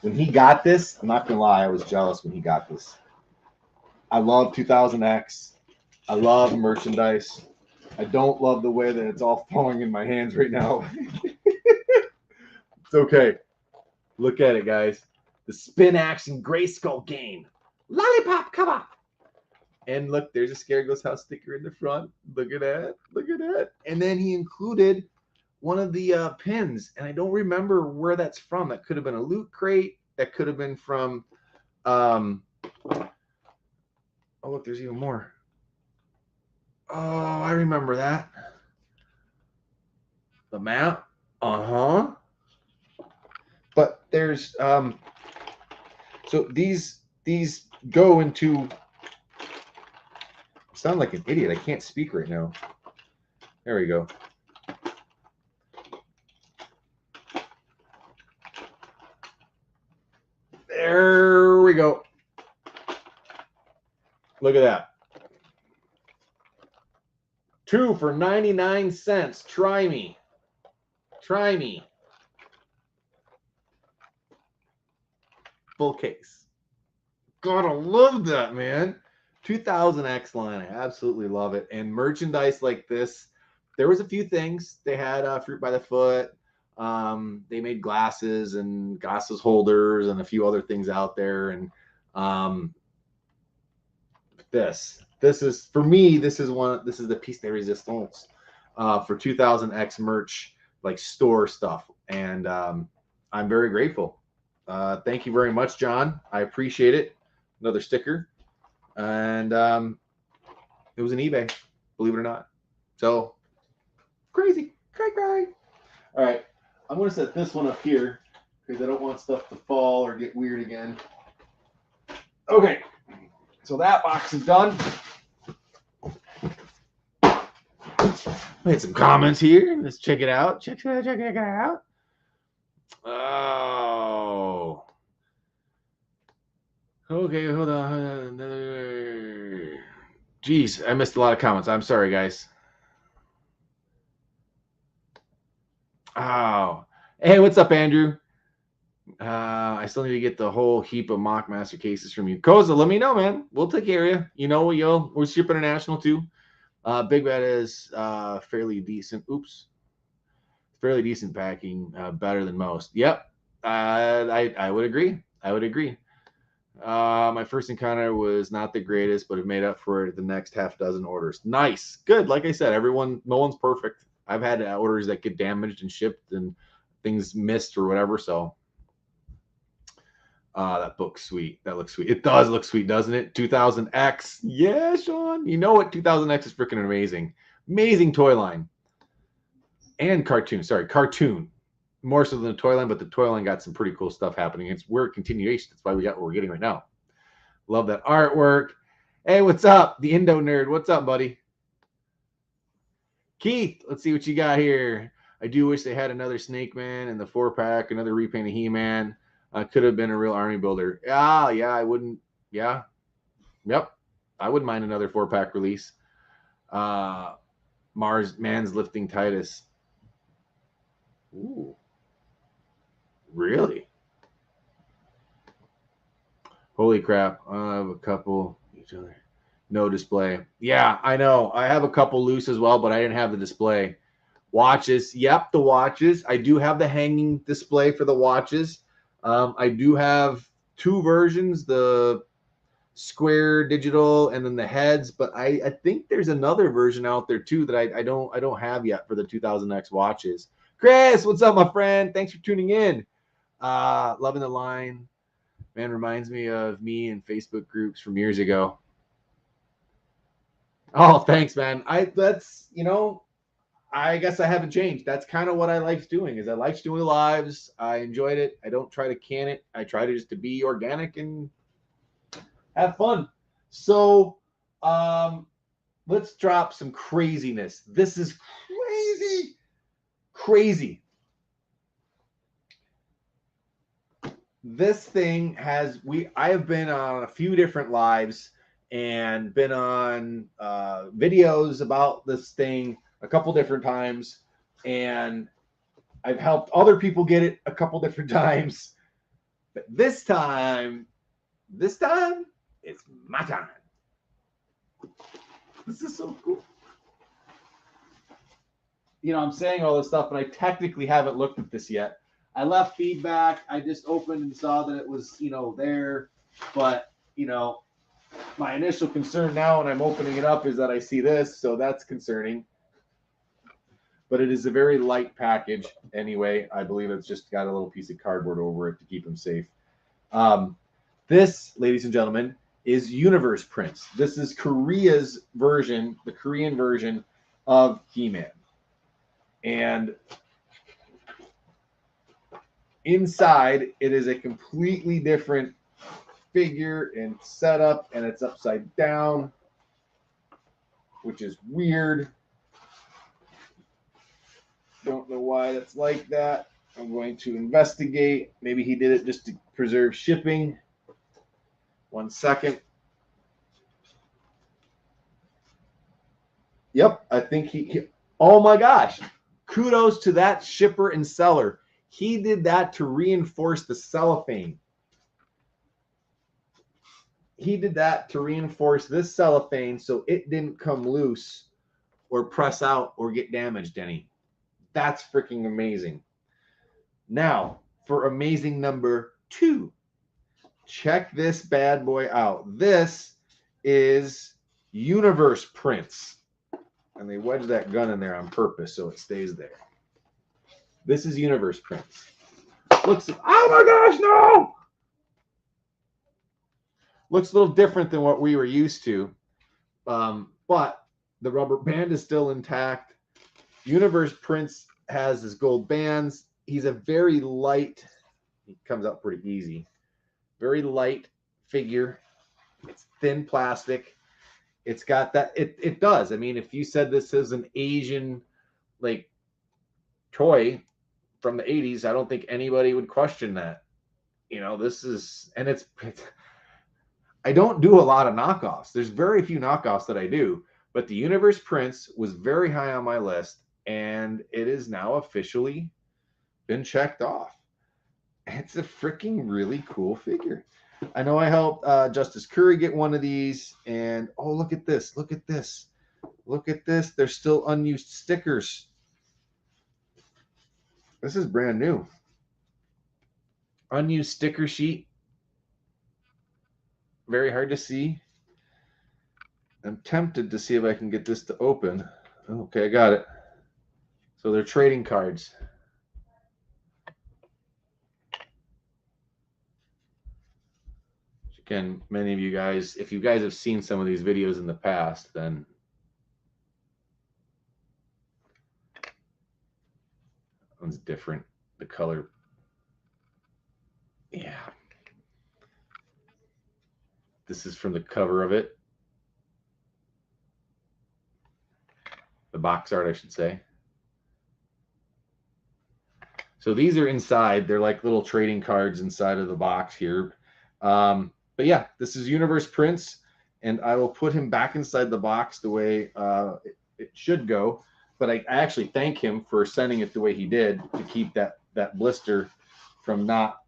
When he got this, I'm not gonna lie, I was jealous when he got this. I love 2000X. I love merchandise. I don't love the way that it's all falling in my hands right now. It's okay. Look at it, guys. The spin action Grayskull game. Lollipop cover. And look, there's a Scareglow's house sticker in the front. Look at that. Look at that. And then he included one of the pins. And I don't remember where that's from. That could have been a loot crate. That could have been from... oh, look, there's even more. Oh, I remember that. The map. Uh-huh. But there's... so these go into... I sound like an idiot. I can't speak right now. There we go. There we go. Look at that. 2 for 99 cents. Try me. Try me. Full case. Gotta love that, man. 2000X line. I absolutely love it. And merchandise like this, there was a few things. They had fruit by the foot. They made glasses and glasses holders and a few other things out there. And this is, for me, this is the piece de resistance for 2000X merch, like store stuff. And I'm very grateful. Thank you very much, John. I appreciate it. Another sticker. And it was an eBay, believe it or not. So crazy. Cray. All right. I'm going to set this one up here because I don't want stuff to fall or get weird again. Okay. So that box is done. We had some comments here. Let's check it out. Check it out. Oh. Okay, hold on. Jeez, I missed a lot of comments. I'm sorry, guys. Oh. Hey, what's up, Andrew? I still need to get the whole heap of mock master cases from you. Koza, let me know, man. We'll take care of you. You know, we'll ship international too. Big Bad is fairly decent. Oops. Fairly decent packing. Better than most. Yep. I would agree. My first encounter was not the greatest, but it made up for it the next half dozen orders. Nice. Good. Like I said, no one's perfect. I've had orders that get damaged and shipped and things missed or whatever. So that book's sweet. That looks sweet. It does look sweet, doesn't it? 2000X. Yeah, Sean. You know what? 2000X is freaking amazing. Amazing toy line. And cartoon. Sorry, cartoon. More so than the toy line, but the toy line got some pretty cool stuff happening. We're a continuation. That's why we got what we're getting right now. Love that artwork. Hey, what's up? The Indo Nerd. What's up, buddy? Keith, let's see what you got here. I do wish they had another Snake Man in the 4-pack, another repaint of He-Man. Could have been a real army builder. Yeah, I wouldn't. Yeah, yep. I wouldn't mind another 4-pack release. Man's lifting Titus. Ooh. Really? Holy crap. I have a couple each other. No display. Yeah, I know. I have a couple loose as well, but I didn't have the display. Watches. Yep, the watches. I do have the hanging display for the watches. I do have 2 versions, the square digital and then the heads, but I think there's another version out there too that I don't have yet for the 2000X watches. Chris, what's up, my friend? Thanks for tuning in. Loving the line. Man, reminds me of me in Facebook groups from years ago. Oh, thanks, man. I guess I haven't changed. That's kind of what I liked doing. Is I liked doing lives. I enjoyed it. I don't try to can it. I try to just to be organic and have fun. So, let's drop some craziness. This is crazy. This thing I have been on a few different lives and been on videos about this thing a couple different times, and I've helped other people get it a couple different times. But this time, it's my time. This is so cool. I'm saying all this stuff, and I technically haven't looked at this yet. I left feedback. I just opened and saw that it was, there. But, my initial concern now when I'm opening it up is that I see this, so that's concerning. But it is a very light package anyway. I believe it's just got a little piece of cardboard over it to keep them safe. This, ladies and gentlemen, is Universe Prince. This is Korea's version, the Korean version of He-Man. And inside, it is a completely different figure and setup, and it's upside down, which is weird. Don't know why that's like that. I'm going to investigate. Maybe he did it just to preserve shipping. 1 second. Yep, I think he oh my gosh. Kudos to that shipper and seller. He did that to reinforce the cellophane. He did that to reinforce this cellophane so it didn't come loose or press out or get damaged any. That's freaking amazing. Now, for amazing number 2. Check this bad boy out. This is Universe Prince. And they wedged that gun in there on purpose so it stays there. This is Universe Prince. Looks, oh my gosh, no! Looks a little different than what we were used to. But the rubber band is still intact. Universe Prince has his gold bands. He's a very light, he comes out pretty easy. Very light figure. It's thin plastic. It's got that. It does. I mean, if you said this is an Asian like toy from the 80s, I don't think anybody would question that. This is, and it's I don't do a lot of knockoffs. There's very few knockoffs that I do, but the Universe Prince was very high on my list, and it is now officially been checked off. It's a freaking really cool figure. I know I helped Justice Curry get one of these, and oh, look at this. Look at this. Look at this. There's still unused stickers. This is brand new. Unused sticker sheet. Very hard to see. I'm tempted to see if I can get this to open. Okay, I got it. So they're trading cards. Again, many of you guys, if you guys have seen some of these videos in the past, then one's different. The color, yeah. This is from the cover of it. The box art, I should say. So these are inside. They're like little trading cards inside of the box here. But yeah, this is Universe Prince, and I will put him back inside the box the way it should go. But I actually thank him for sending it the way he did to keep that blister from not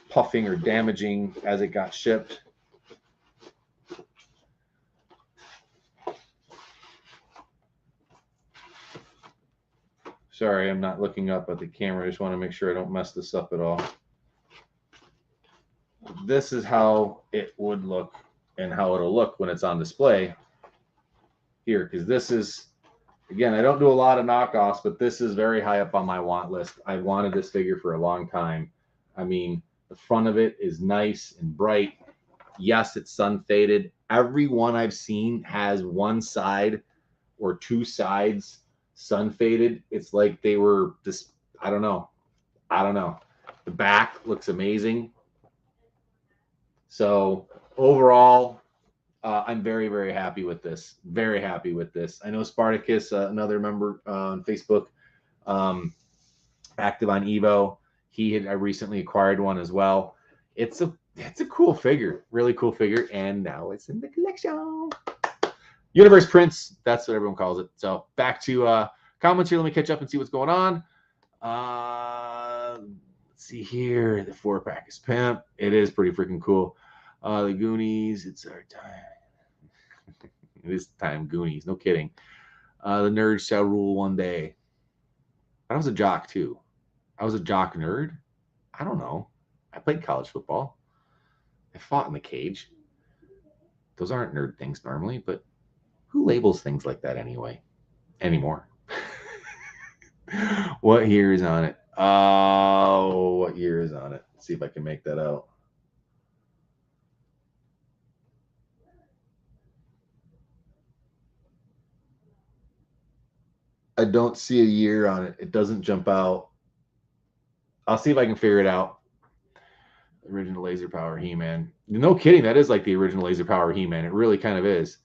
puffing or damaging as it got shipped. Sorry, I'm not looking up at the camera. I just want to make sure I don't mess this up at all. This is how it would look and how it'll look when it's on display here, because this is, again, I don't do a lot of knockoffs, but this is very high up on my want list. I wanted this figure for a long time. I mean, the front of it is nice and bright. Yes, it's sun faded. Every one I've seen has one side or two sides sun faded. It's like they were just, I don't know. The back looks amazing. So overall, I'm very, very happy with this. Very happy with this. I know Spartacus, another member on Facebook, active on Evo. I recently acquired one as well. It's a cool figure, really cool figure, and now it's in the collection. Universe Prince, that's what everyone calls it. So back to comments here. Let me catch up and see what's going on. Let's see here. The 4-pack is pimp. It is pretty freaking cool. The Goonies, it's our time. It is time, Goonies. No kidding. The nerds shall rule one day. I was a jock too. I was a jock nerd. I don't know. I played college football. I fought in the cage. Those aren't nerd things normally, but who labels things like that anymore? What year is on it? Oh, what year is on it? Let's see if I can make that out. I don't see a year on it. It doesn't jump out. I'll see if I can figure it out. Original Laser Power He-Man. No kidding. That is like the original Laser Power He-Man. It really kind of is.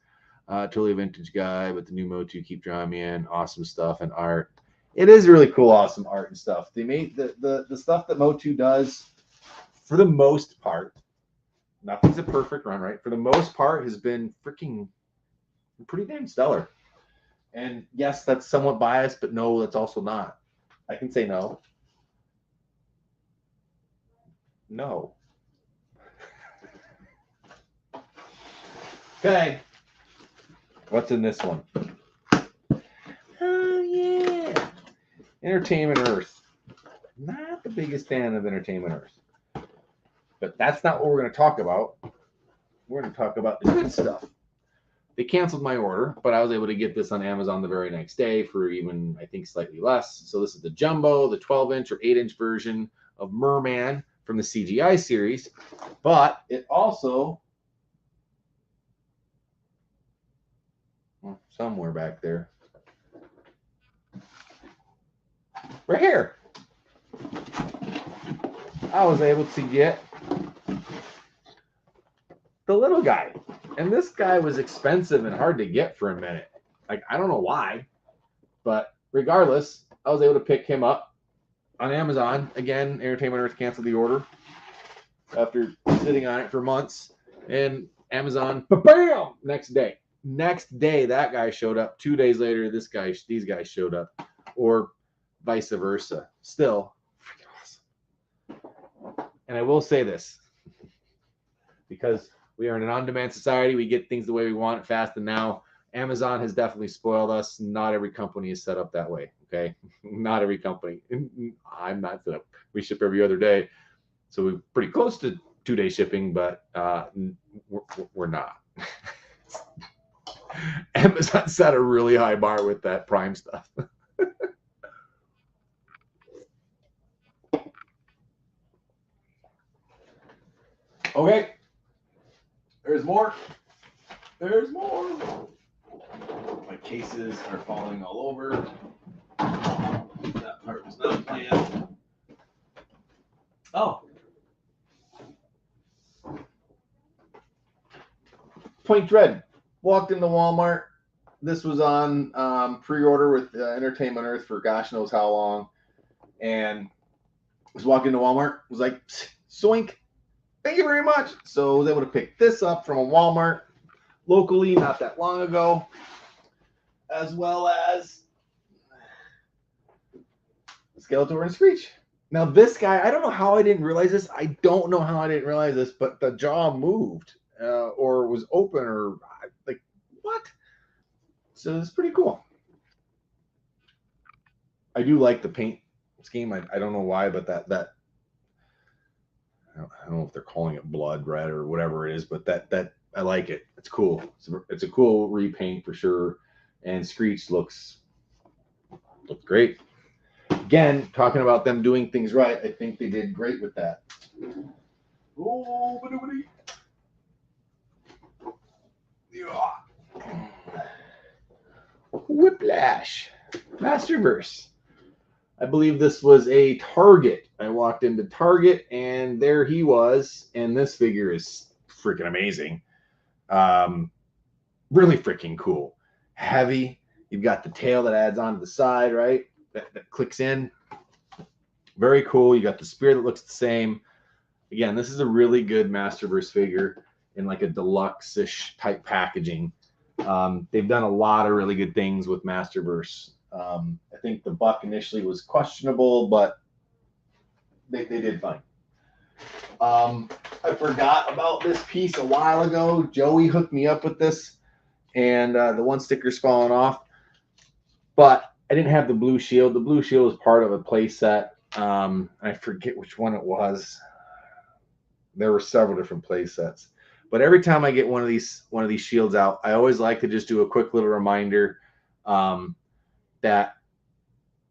Totally a vintage guy, but the new Motu keep drawing me in. Awesome stuff and art. It is really cool, awesome art and stuff. They made the stuff that Motu does, for the most part, nothing's a perfect run, right? For the most part, has been freaking pretty damn stellar. And yes, that's somewhat biased, but no, that's also not. I can say no. No. Okay. What's in this one? Oh, yeah. Entertainment Earth. Not the biggest fan of Entertainment Earth. But that's not what we're going to talk about. We're going to talk about the good stuff. They canceled my order, but I was able to get this on Amazon the very next day for even, I think, slightly less. So this is the Jumbo, the 12-inch or 8-inch version of Merman from the CGI series. But it also, well, somewhere back there, right here, I was able to get the little guy. And this guy was expensive and hard to get for a minute. Like, I don't know why, but regardless, I was able to pick him up on Amazon. Again, Entertainment Earth canceled the order after sitting on it for months. And Amazon, bam! Next day, that guy showed up. 2 days later, these guys showed up, or vice versa. Still, freaking awesome. And I will say this, because we are in an on-demand society. We get things the way we want it fast. And now Amazon has definitely spoiled us. Not every company is set up that way. Okay. Not every company. I'm not set up. We ship every other day. So we're pretty close to 2-day shipping, but we're not. Amazon set a really high bar with that Prime stuff. Okay. There's more. There's more. My cases are falling all over. That part was not planned. Oh. Point Dread. Walked into Walmart. this was on pre-order with Entertainment Earth for gosh knows how long, and was walking to Walmart. Was like, soink, thank you very much. So I was able to pick this up from a Walmart locally not that long ago, as well as Skeletor and Screech. Now this guy, I don't know how I didn't realize this. I don't know how I didn't realize this, but the jaw moved or was open or like what? So it's pretty cool. I do like the paint scheme. I don't know why, but that I don't know if they're calling it blood red or whatever it is, but that I like it. It's cool. It's a cool repaint for sure. And Screech looks great. Again, talking about them doing things right, I think they did great with that. Oh, Whiplash, Masterverse. I believe this was a Target. I walked into Target and there he was, and this figure is freaking amazing. Really freaking cool. Heavy. You've got the tail that adds onto the side, right? That clicks in. Very cool. You got the spear that looks the same. Again, this is a really good Masterverse figure in like a deluxe-ish type packaging. They've done a lot of really good things with Masterverse. I think the buck initially was questionable, but they did fine. I forgot about this piece a while ago. Joey hooked me up with this, and the one sticker's fallen off. But I didn't have the blue shield. The blue shield was part of a play set. I forget which one it was. There were several different play sets. But every time I get one of these shields out, I always like to just do a quick little reminder that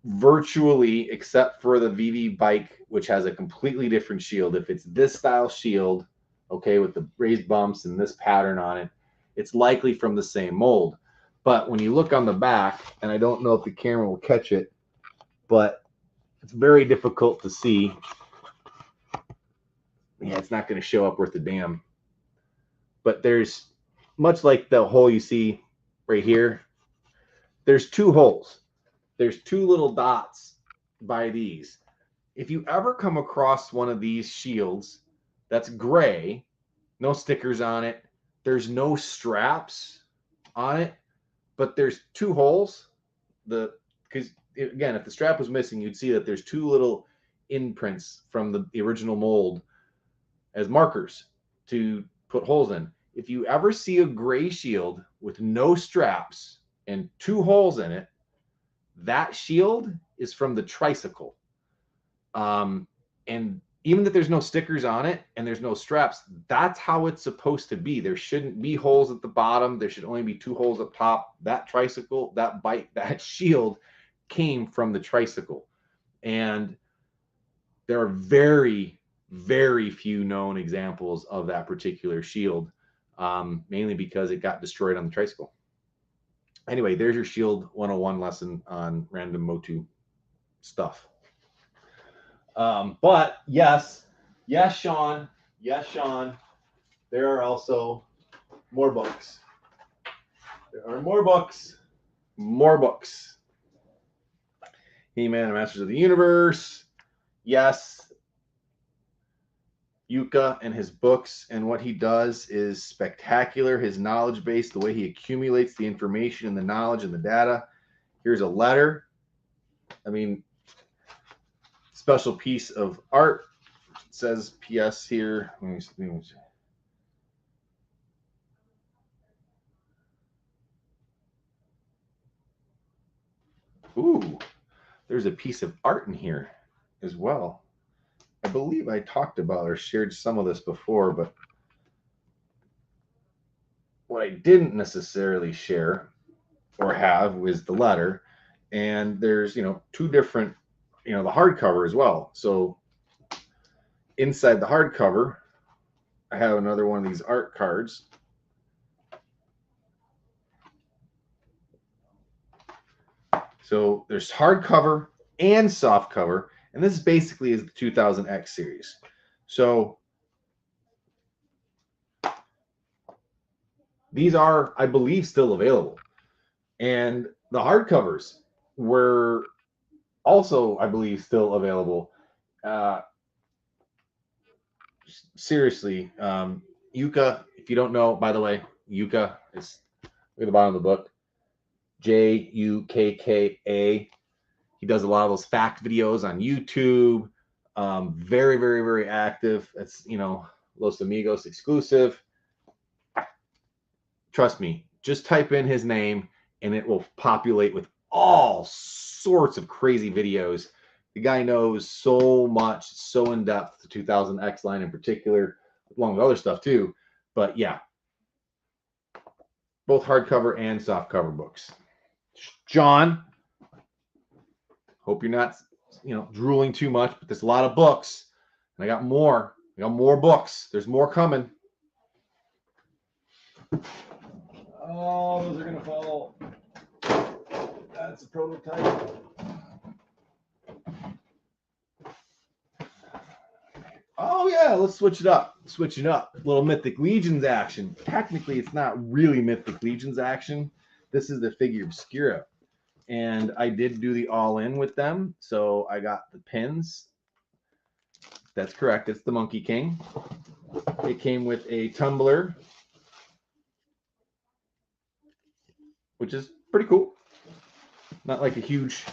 virtually, except for the VV bike, which has a completely different shield, if it's this style shield, okay, with the raised bumps and this pattern on it, it's likely from the same mold. But when you look on the back, and I don't know if the camera will catch it, but it's very difficult to see. Yeah, it's not going to show up worth a damn. But there's, much like the hole you see right here, there's two holes. There's two little dots by these. If you ever come across one of these shields that's gray, no stickers on it, there's no straps on it, but there's two holes, because again, if the strap was missing, you'd see that there's two little imprints from the original mold as markers to put holes in. If you ever see a gray shield with no straps and two holes in it, that shield is from the tricycle. And even if there's no stickers on it and there's no straps, that's how it's supposed to be. There shouldn't be holes at the bottom. There should only be two holes up top. That tricycle, that bike, that shield came from the tricycle. And there are very, very few known examples of that particular shield, mainly because it got destroyed on the tricycle. Anyway, there's your Shield 101 lesson on random Motu stuff. But yes, Sean, there are also more books. There are more books. He-Man and Masters of the Universe. Yes. Yuka and his books, and what he does is spectacular. His knowledge base, the way he accumulates the information and the knowledge and the data. Here's a letter. I mean, special piece of art. It says PS here. Let me see. Ooh, there's a piece of art in here as well. I believe I talked about or shared some of this before, but what I didn't necessarily share or have was the letter. And there's, two different, the hardcover as well. So inside the hardcover, I have another one of these art cards. So there's hardcover and soft cover, and this basically is the 2000X series. So these are, I believe, still available. And the hardcovers were also, I believe, still available. Uh, Seriously, Yuka, if you don't know, by the way, Yuka is look at the bottom of the book. Jukka. He does a lot of those fact videos on YouTube. Very, very, very active. It's Los Amigos exclusive. Trust me, just type in his name and it will populate with all sorts of crazy videos. The guy knows so much, so in depth, the 2000X line in particular, along with other stuff too. But yeah, both hardcover and softcover books. John, hope you're not, drooling too much, but there's a lot of books, and I got more. I got more books. There's more coming. Oh, those are gonna fall. That's a prototype. Oh yeah, let's switch it up. Switch it up. A little Mythic Legions action. Technically, it's not really Mythic Legions action. This is the figure Obscura. And I did do the all-in with them. So I got the pins. That's correct. It's the Monkey King. It came with a tumbler, which is pretty cool. Not like a huge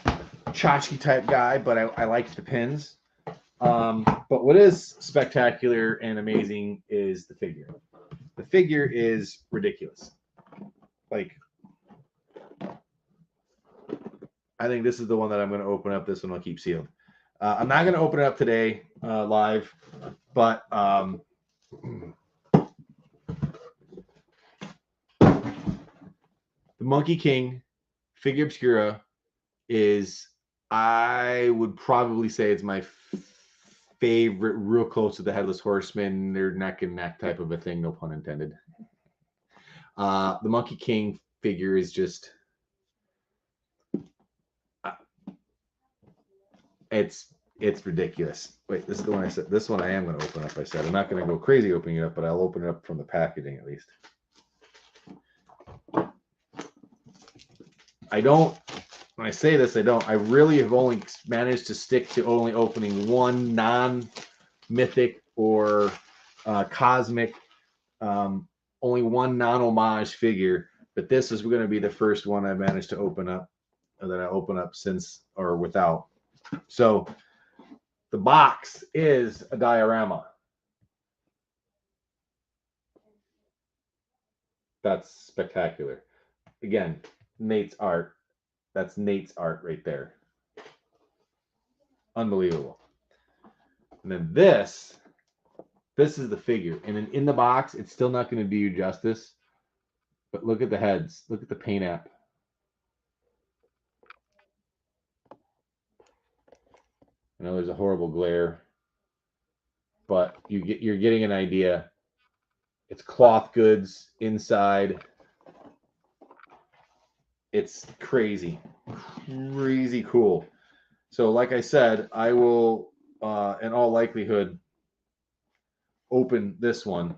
tchotchke type guy, but I liked the pins. But what is spectacular and amazing is the figure. The figure is ridiculous. Like, I think this is the one that I'm going to open up. This one I'll keep sealed. I'm not going to open it up today live, but the Monkey King figure Obscura is, I would probably say it's my favorite, real close to the Headless Horseman. They're neck and neck type of a thing, no pun intended. The Monkey King figure is just, it's ridiculous. Wait, this is the one I said. This one I am going to open up. I said I'm not going to go crazy opening it up, but I'll open it up from the packaging at least. I don't. When I say this, I don't. I really have only managed to stick to only opening one non-mythic or cosmic, only one non-homage figure. But this is going to be the first one I managed to open up, or that I open up since or without. So the box is a diorama. That's spectacular. Again, Nate's art. That's Nate's art right there. Unbelievable. And then this is the figure. And then in the box, it's still not going to do you justice. But look at the heads. Look at the paint app. I know there's a horrible glare, but you're getting an idea. It's cloth goods inside. It's crazy, crazy cool. So like I said, I will, in all likelihood, open this one.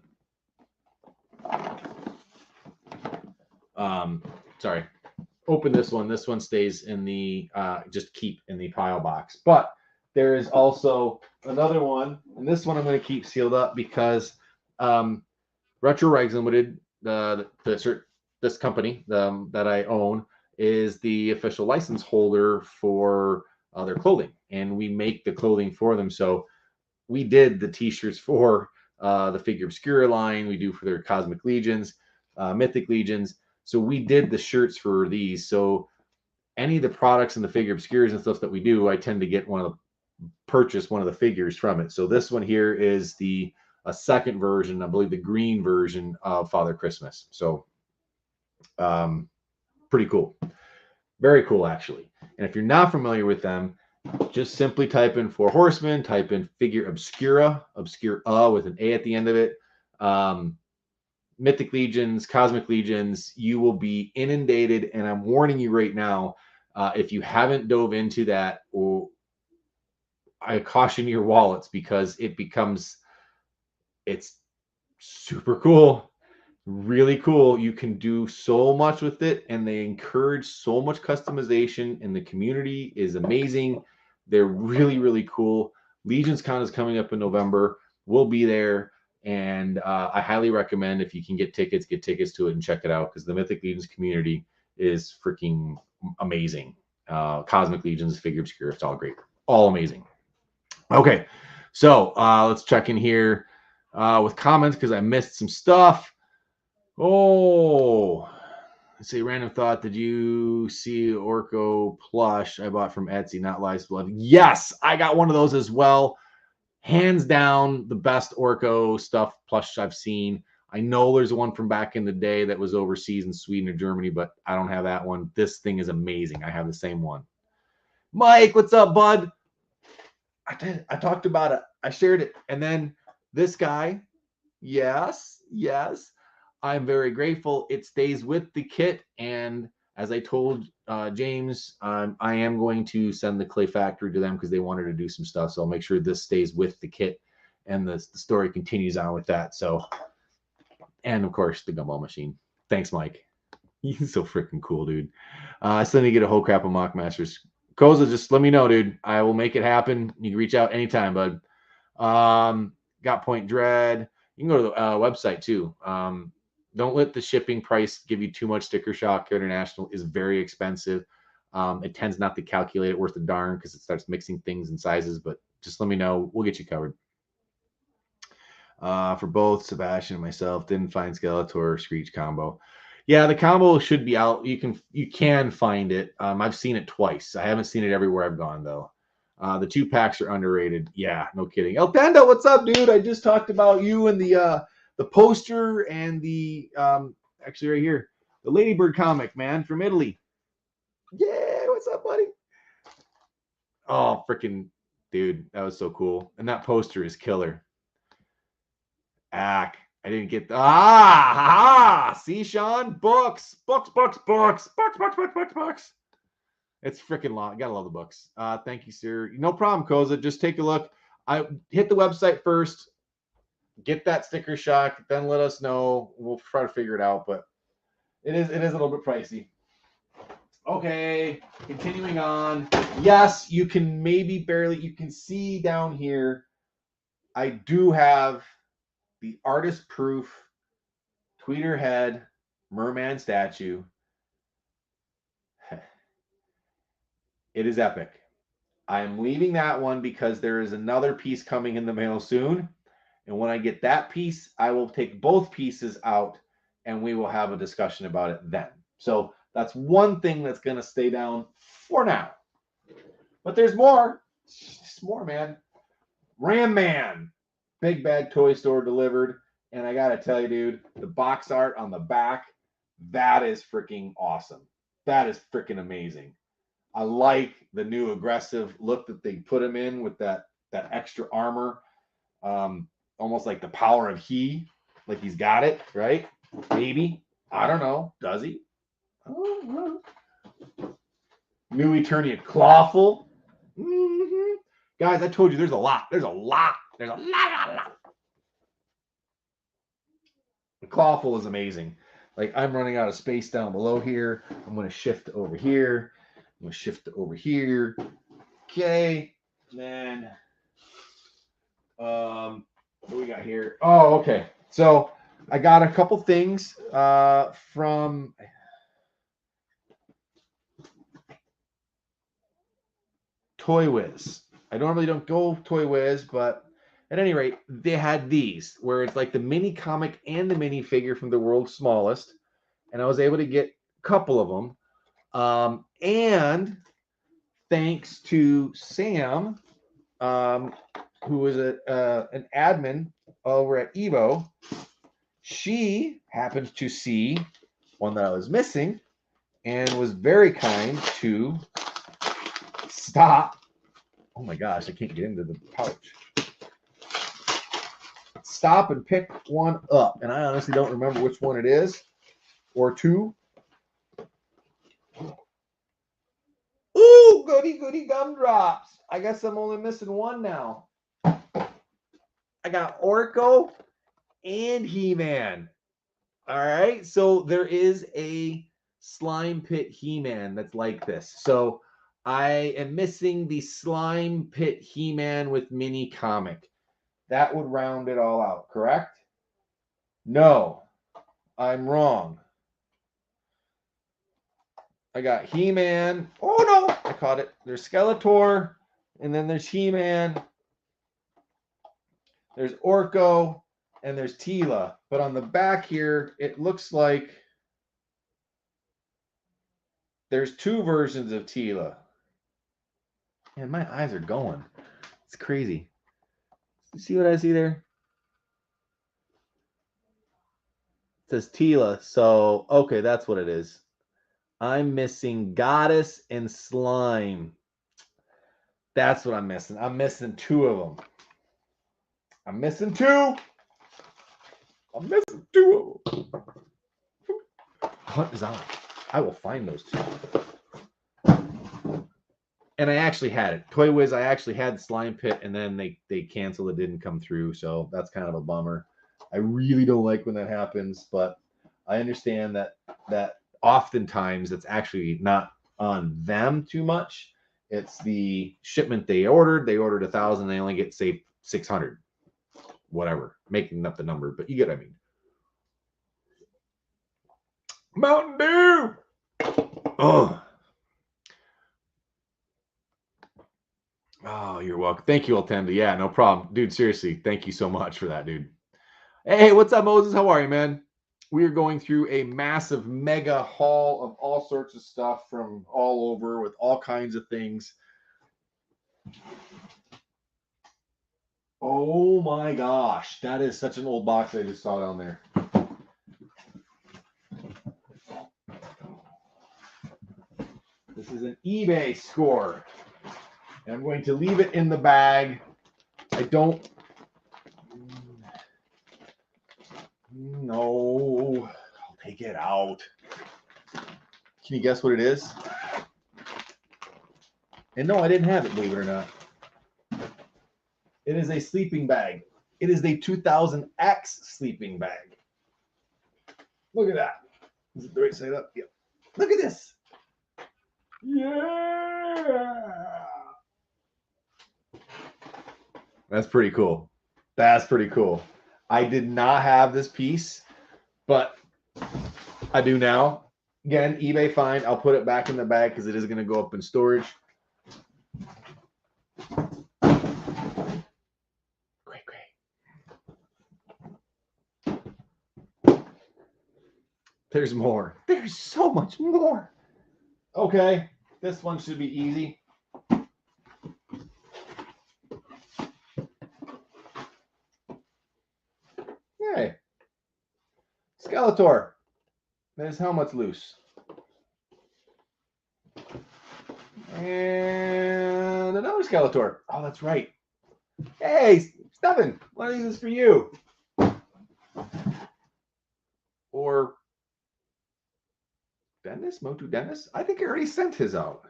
Sorry, open this one. This one stays in the, just keep in the pile box. But there is also another one, and this one I'm going to keep sealed up because Retro Rags Limited, this company that I own, is the official license holder for their clothing, and we make the clothing for them. So we did the t-shirts for the Figure Obscura line. We do for their Cosmic Legions, Mythic Legions. So we did the shirts for these. So any of the products and the Figure Obscuras and stuff that we do, I tend to purchase one of the figures from it. So this one here is a second version, I believe the green version of Father Christmas. So pretty cool. Very cool, actually. And if you're not familiar with them, just simply type in Four Horsemen, type in Figure Obscura, Obscura with an A at the end of it. Mythic Legions, Cosmic Legions, you will be inundated. And I'm warning you right now, if you haven't dove into that, I caution your wallets, because it's super cool. Really cool. You can do so much with it, and they encourage so much customization, and the community is amazing. They're really, really cool. Legions Con is coming up in November. We'll be there, and I highly recommend if you can get tickets to it and check it out because the Mythic Legions community is freaking amazing. Cosmic Legions, Figure Obscure, it's all great. All amazing. Okay, so let's check in here with comments because I missed some stuff. Oh, let's see. Random thought. Did you see Orko plush I bought from Etsy? Not Life's Blood. Yes, I got one of those as well. Hands down, the best Orko stuff plush I've seen. I know there's one from back in the day that was overseas in Sweden or Germany, but I don't have that one. This thing is amazing. I have the same one. Mike, what's up, bud? I talked about it. I shared it. And then this guy, yes. I'm very grateful. It stays with the kit. And as I told James, I am going to send the Clay Factory to them because they wanted to do some stuff. So I'll make sure this stays with the kit and the story continues on with that. So, and of course, the gumball machine. Thanks, Mike. He's so freaking cool, dude. I still need to get a whole crap of Mock Masters. Koza, just let me know, dude. I will make it happen. You can reach out anytime, bud. Got Point Dread. You can go to the website too. Don't let the shipping price give you too much sticker shock. International is very expensive. It tends not to calculate it worth a darn because it starts mixing things and sizes, but just let me know. We'll get you covered. For both Sebastian and myself, didn't find Skeletor Screech combo. Yeah, the combo should be out. You can find it. I've seen it twice. I haven't seen it everywhere I've gone though. The 2-packs are underrated. Yeah, no kidding. El Panda, what's up, dude? I just talked about you and the poster and the actually right here, the Ladybird comic, man, from Italy. Yeah, what's up, buddy? Oh, freaking dude, that was so cool. And that poster is killer. I didn't get see, Sean, books. It's freaking long. Gotta love the books. Thank you, sir. No problem, Koza. Just take a look. I hit the website first, get that sticker shock, then let us know. We'll try to figure it out, but it is a little bit pricey. Okay, continuing on. Yes, you can you can see down here. I do have the artist proof tweeter head merman statue. It is epic. I'm leaving that one because there is another piece coming in the mail soon. And when I get that piece, I will take both pieces out and we will have a discussion about it then. So that's one thing that's going to stay down for now. But there's more. There's more, man. Ram Man. Big Bag Toy Store delivered. And I got to tell you, dude, the box art on the back, that is freaking awesome. That is freaking amazing. I like the new aggressive look that they put him in with that extra armor. Almost like the power of he, like he's got it, right? Maybe. I don't know. Does he? New Eternia Clawful. Mm-hmm. Guys, I told you there's a lot. There's a lot. The Clawful is amazing. Like, I'm running out of space down below here. I'm going to shift over here. I'm going to shift over here. Okay. Then, what do we got here? Oh, okay. So, I got a couple things from Toy Wiz. I normally don't go Toy Wiz, but at any rate, they had these where it's like the mini comic and the mini figure from the world's smallest, and I was able to get a couple of them. And thanks to Sam, who was an admin over at Evo, she happened to see one that I was missing and was very kind to stop. Oh my gosh, I can't get into the pouch. Stop and pick one up. And I honestly don't remember which one it is or two. Ooh, goody gumdrops. I guess I'm only missing one now. I got Orko and He-Man. All right. So there is a Slime Pit He-Man that's like this. So I am missing the Slime Pit He-Man with mini comic. That would round it all out, correct? No, I'm wrong. I got He-Man. Oh no, I caught it. There's Skeletor, and then there's He-Man. There's Orko, and there's Tila. But on the back here, it looks like there's two versions of Tila. Man, my eyes are going. It's crazy. You see what I see there? It says Tila. So, okay, that's what it is. I'm missing Goddess and Slime. That's what I'm missing. I'm missing two of them. I'm missing two. I'm missing two of them. What is on? I will find those two. And I actually had it. Toy Wiz, I actually had Slime Pit, and then they canceled. It didn't come through, so that's kind of a bummer. I really don't like when that happens, but I understand that oftentimes it's actually not on them too much. It's the shipment they ordered. They ordered 1,000. They only get, say, 600. Whatever. Making up the number, but you get what I mean. Mountain Dew! Oh. Oh, you're welcome. Thank you, Altenda. Yeah, no problem. Dude, seriously, thank you so much for that, dude. Hey, what's up, Moses? How are you, man? We are going through a massive mega haul of all sorts of stuff from all over with all kinds of things. Oh my gosh, that is such an old box I just saw down there. This is an eBay score. And I'm going to leave it in the bag. I don't know. I'll take it out. Can you guess what it is? And no, I didn't have it, believe it or not. It is a sleeping bag. It is a 2000X sleeping bag. Look at that. Is it the right side up? Yep. Look at this. Yeah. That's pretty cool. That's pretty cool. I did not have this piece, but I do now. Again, eBay find. I'll put it back in the bag because it is going to go up in storage. There's more. There's so much more. Okay, this one should be easy. Hey, Skeletor. His helmet's loose. And another Skeletor. Oh, that's right. Hey, Stephen, one of these is for you. Or Dennis? Motu Dennis? I think I already sent his out.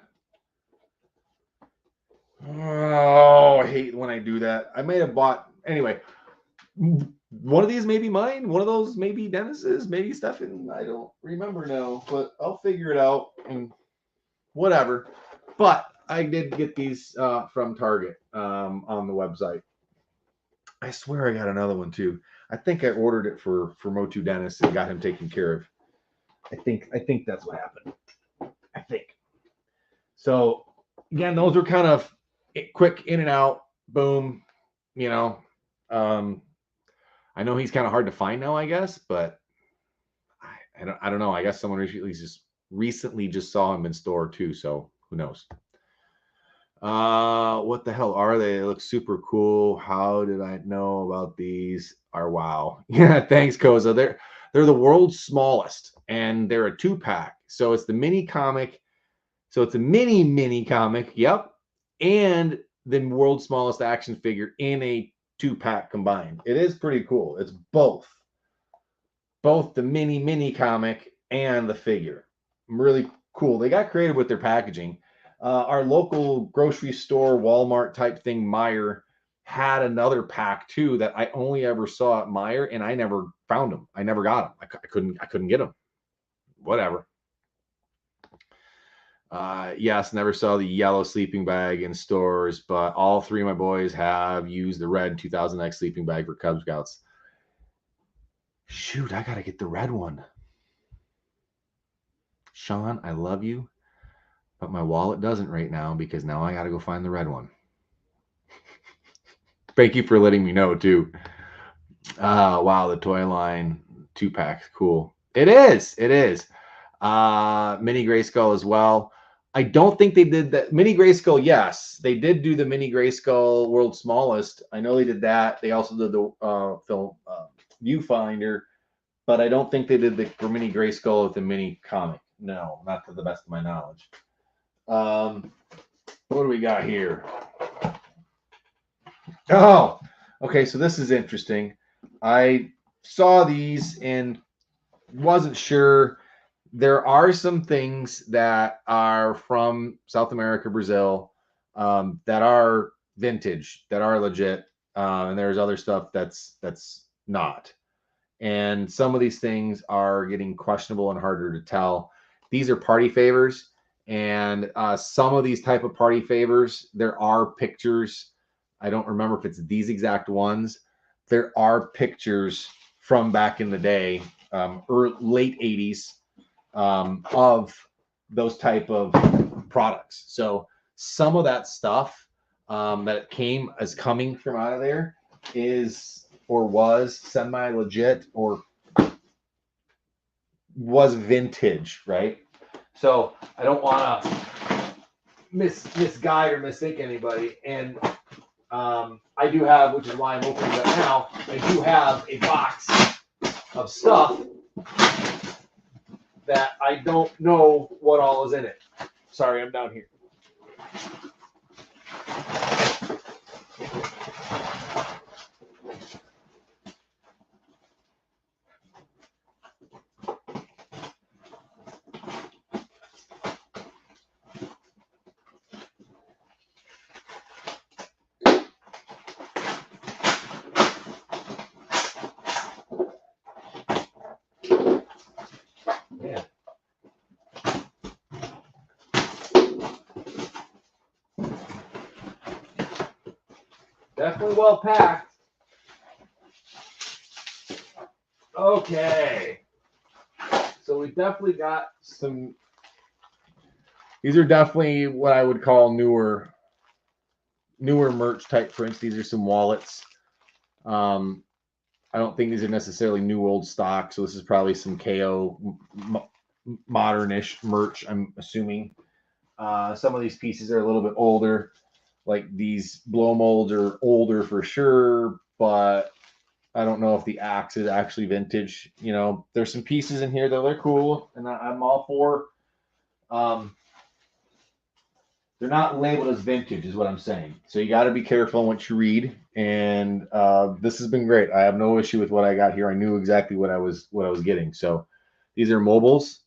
Oh, I hate when I do that. I may have bought... Anyway, one of these may be mine. One of those may be Dennis's, maybe Stephen. I don't remember now, but I'll figure it out and whatever. But I did get these from Target on the website. I swear I got another one too. I think I ordered it for Motu Dennis and got him taken care of. I think that's what happened. I think. So again, those were kind of quick in and out, boom. You know, I know he's kind of hard to find now, I guess, but I don't know. I guess someone recently just saw him in store too, so who knows? What the hell are they? They look super cool. How did I know about these? Are wow. Yeah, thanks, Koza. They're the world's smallest, and they're a 2-pack. So it's the mini comic. So it's a mini comic. Yep. And the world's smallest action figure in a 2-pack combined. It is pretty cool. It's both the mini comic and the figure. Really cool. They got creative with their packaging. Our local grocery store, Walmart type thing, Meijer, had another pack too that I only ever saw at Meyer, and I never found them. I never got them. I couldn't get them. Whatever. Yes, never saw the yellow sleeping bag in stores, but all three of my boys have used the red 2000X sleeping bag for Cub Scouts. Shoot, I gotta get the red one. Sean, I love you, but my wallet doesn't right now because now I gotta go find the red one. Thank you for letting me know too. Wow, the toy line 2-pack, cool. It is. Mini Grayskull as well. I don't think they did that. Mini Grayskull, yes, they did do the Mini Grayskull World's Smallest. I know they did that. They also did the film Viewfinder, but I don't think they did the for Mini Grayskull with the mini comic. No, not to the best of my knowledge. What do we got here? Oh, okay. So this is interesting. I saw these and wasn't sure. There are some things that are from South America, Brazil, that are vintage, that are legit, and there's other stuff that's not. And some of these things are getting questionable and harder to tell. These are party favors, and some of these type of party favors, there are pictures. I don't remember if it's these exact ones. There are pictures from back in the day, late 80s, of those type of products. So some of that stuff that came as coming from out of there is or was semi-legit or was vintage, right? So I don't want to misguide or mistake anybody. And I do have, which is why I'm opening it up now, I do have a box of stuff that I don't know what all is in it. Sorry, I'm down here. Yeah. Definitely well packed. Okay. So we definitely got some. These are definitely what I would call newer merch type prints. These are some wallets. I don't think these are necessarily new old stock. So this is probably some KO modernish merch, I'm assuming. Some of these pieces are a little bit older. Like these blow molds are older for sure, but I don't know if the axe is actually vintage. You know, there's some pieces in here that are cool, and I'm all for. They're not labeled as vintage, is what I'm saying. So you got to be careful on what you read. And this has been great. I have no issue with what I got here. I knew exactly what I was getting. So these are mobiles.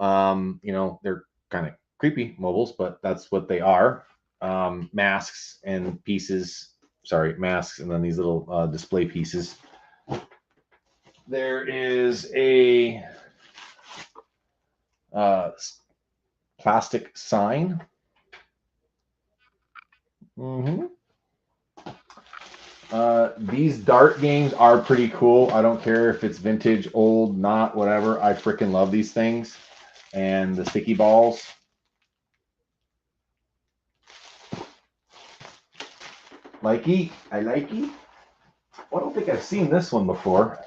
You know, they're kind of creepy mobiles, but that's what they are. Masks and pieces. Sorry, masks, and then these little display pieces. There is a plastic sign. These dart games are pretty cool. I don't care if it's vintage, old, not, whatever. I freaking love these things. And the sticky balls. Likey, I likey. I don't think I've seen this one before.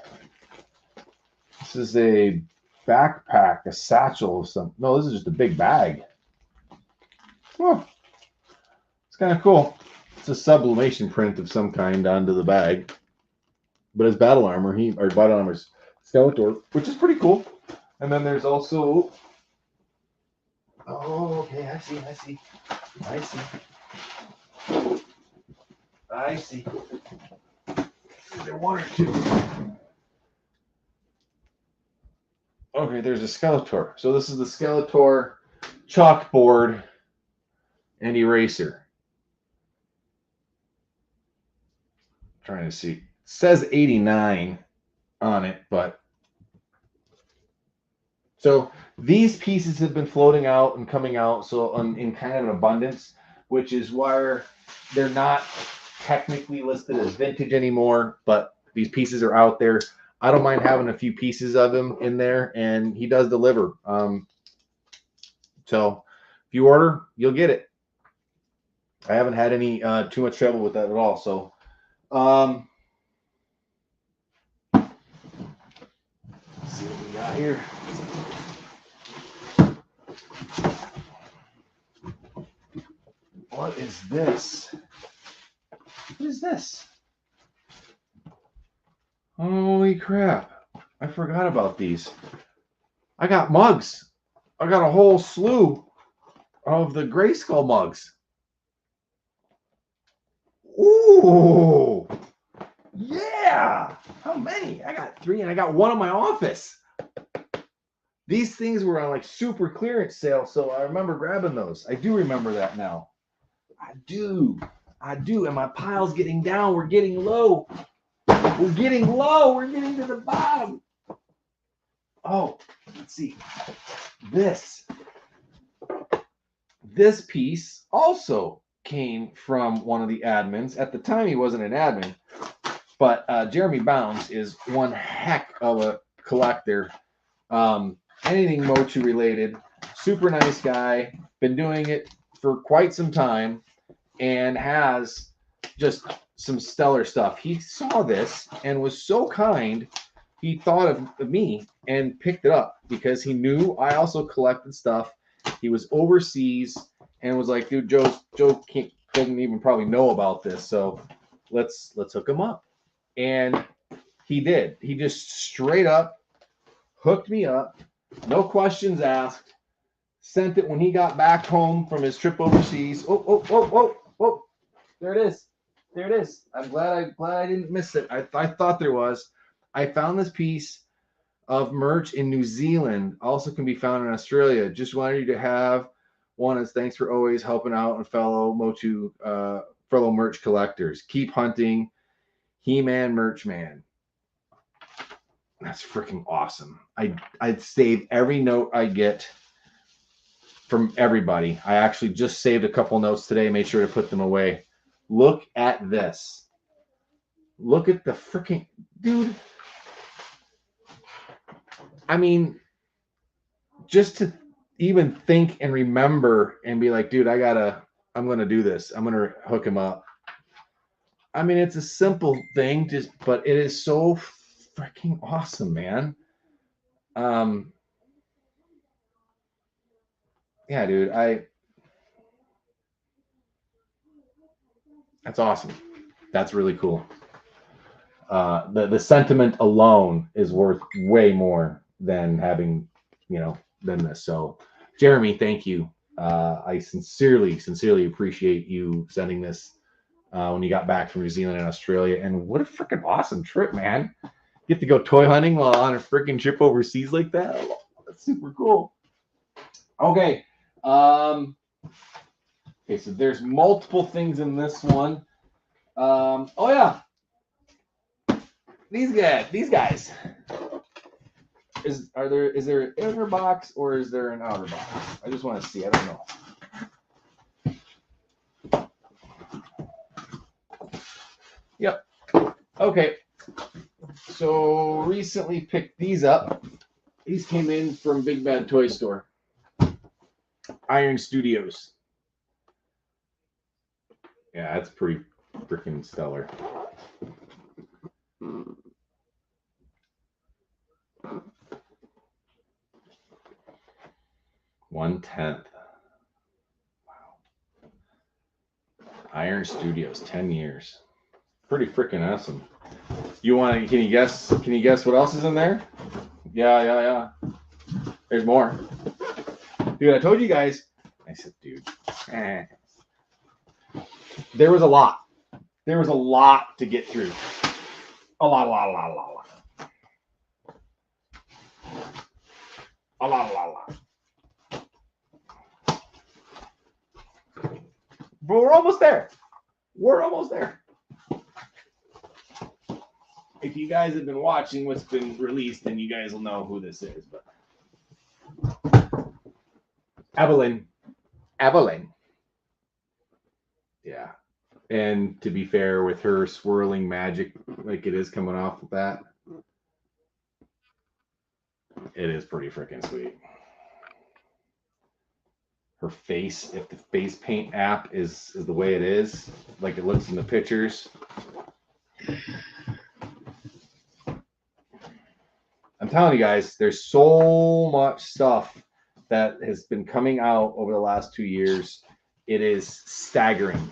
This is a backpack, a satchel of some. No, this is just a big bag. Oh, it's kind of cool. It's a sublimation print of some kind onto the bag. But his battle armor, battle armor's Skeletor, which is pretty cool. And then there's also. Oh, okay, I see. Is there one or two? Okay, there's a Skeletor. So this is the Skeletor chalkboard and eraser. trying to see. It says 89 on it, but so these pieces have been floating out and coming out so in kind of an abundance, which is why they're not technically listed as vintage anymore, but these pieces are out there. I don't mind having a few pieces of him in there, and he does deliver. So if you order, you'll get it. I haven't had any too much trouble with that at all. So let's see what we got here. What is this? What is this? Holy crap. I forgot about these. I got mugs. I got a whole slew of the Grayskull mugs. Ooh. Yeah. How many? I got 3 and I got 1 in my office. These things were on like super clearance sale, so I remember grabbing those. I do remember that now. I do. And my pile's getting down. We're getting low. We're getting low. We're getting to the bottom. Oh, let's see. This piece also came from one of the admins. At the time, he wasn't an admin, but Jeremy Bounds is one heck of a collector. Anything Motu related. Super nice guy. Been doing it for quite some time and has just some stellar stuff. He saw this and was so kind. He thought of me and picked it up because he knew I also collected stuff. He was overseas and was like, dude, Joe doesn't even probably know about this, so let's hook him up. And he did. He just straight up hooked me up, no questions asked. Sent it when he got back home from his trip overseas. Oh! There it is. I'm glad I didn't miss it. I thought there was. I found this piece of merch in New Zealand. Also can be found in Australia. Just wanted you to have one as thanks for always helping out and fellow Motu fellow merch collectors. Keep hunting, He-Man Merch Man. That's freaking awesome. I'd save every note I get from everybody. I actually just saved a couple notes today, made sure to put them away. Look at this. Look at the freaking dude. I mean, just to even think and remember and be like, dude, I'm going to do this. I'm going to hook him up. I mean, it's a simple thing, but it is so freaking awesome, man. Yeah, dude, that's awesome. That's really cool. The sentiment alone is worth way more than having, than this. So, Jeremy, thank you. I sincerely appreciate you sending this when you got back from New Zealand and Australia. And what a freaking awesome trip, man. Get to go toy hunting while on a freaking trip overseas like that. Oh, that's super cool. Okay. Okay, so there's multiple things in this one. Oh yeah. These guys. Is there an inner box or is there an outer box? I just want to see. I don't know. Yep. Okay. So recently picked these up. These came in from Big Bad Toy Store. Iron Studios. Yeah, that's pretty freaking stellar. $1/10. Wow. Iron Studios, 10 years. Pretty freaking awesome. Can you guess what else is in there? Yeah. There's more. Dude, I told you guys. I said, dude. There was a lot. There was a lot to get through. A lot. A lot. But we're almost there. if you guys have been watching what's been released, then you guys will know who this is. But Evelyn. Yeah. And to be fair, with her swirling magic like it is coming off of that, it is pretty freaking sweet. Her face, if the face paint app is the way it is, like it looks in the pictures. I'm telling you guys, there's so much stuff that has been coming out over the last 2 years. It is staggering.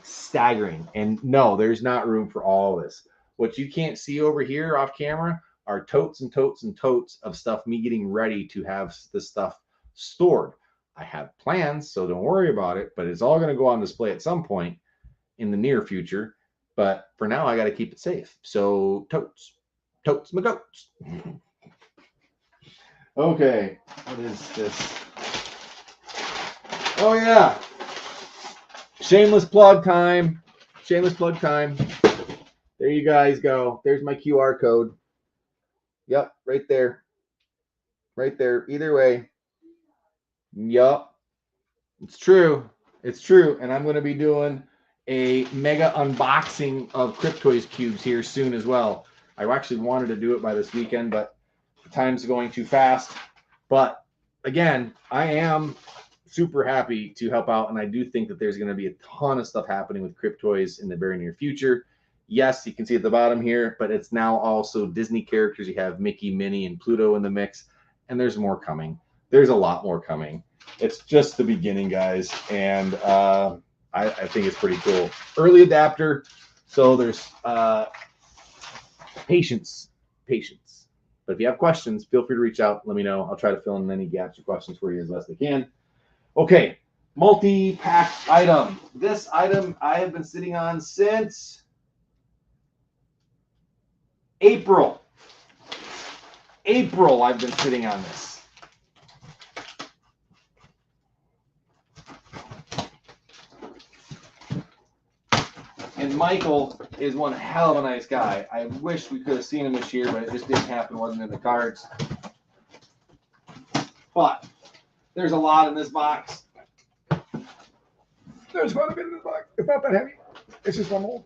And no, there's not room for all of this. What you can't see over here off camera are totes and totes and totes of stuff, me getting ready to have this stuff stored. I have plans, so don't worry about it, but it's all going to go on display at some point in the near future. But for now, I got to keep it safe. So totes my goats. Okay, what is this? Oh yeah, shameless plug time. There you guys go. There's my QR code. Yep, right there. Either way. Yup. It's true. And I'm going to be doing a mega unboxing of Cryptoys cubes here soon as well. I actually wanted to do it by this weekend, but the time's going too fast. But again, I am super happy to help out, and I do think that there's going to be a ton of stuff happening with Cryptoys in the very near future. Yes, you can see at the bottom here, but it's now also Disney characters. You have Mickey, Minnie, and Pluto in the mix, and there's more coming. There's a lot more coming. It's just the beginning, guys, and I think it's pretty cool. Early adapter, so there's patience. But if you have questions, feel free to reach out. Let me know. I'll try to fill in any gaps or questions for you as best I can. Okay, multi-pack item. This item I have been sitting on since April. I've been sitting on this. And Michael is one hell of a nice guy. I wish we could have seen him this year, but it just didn't happen. It wasn't in the cards. But there's a lot in this box. There's quite a bit in this box. It's not that heavy. It's just one mold.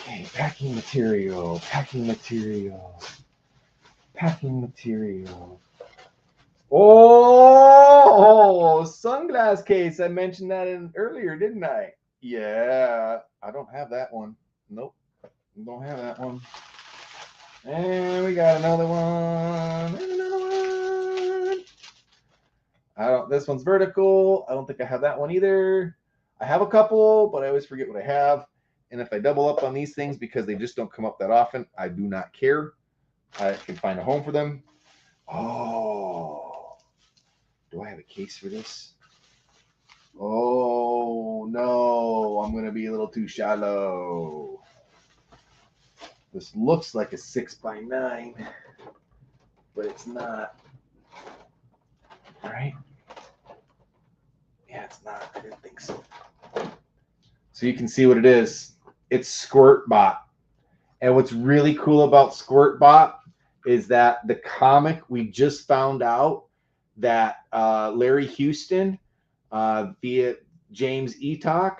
Okay, packing material. Oh, sunglass case. I mentioned that earlier, didn't I? Yeah, I don't have that one. Nope, don't have that one. And we got another one. This one's vertical. I don't think I have that one either. I have a couple, but I always forget what I have. And if I double up on these things because they just don't come up that often, I do not care. I can find a home for them. Oh, do I have a case for this? Oh, no, I'm going to be a little too shallow. This looks like a 6x9, but it's not. All right. Yeah, it's not. I didn't think so. So you can see what it is. It's SquirtBot. And what's really cool about SquirtBot is that the comic, we just found out that Larry Houston, via James Eatock,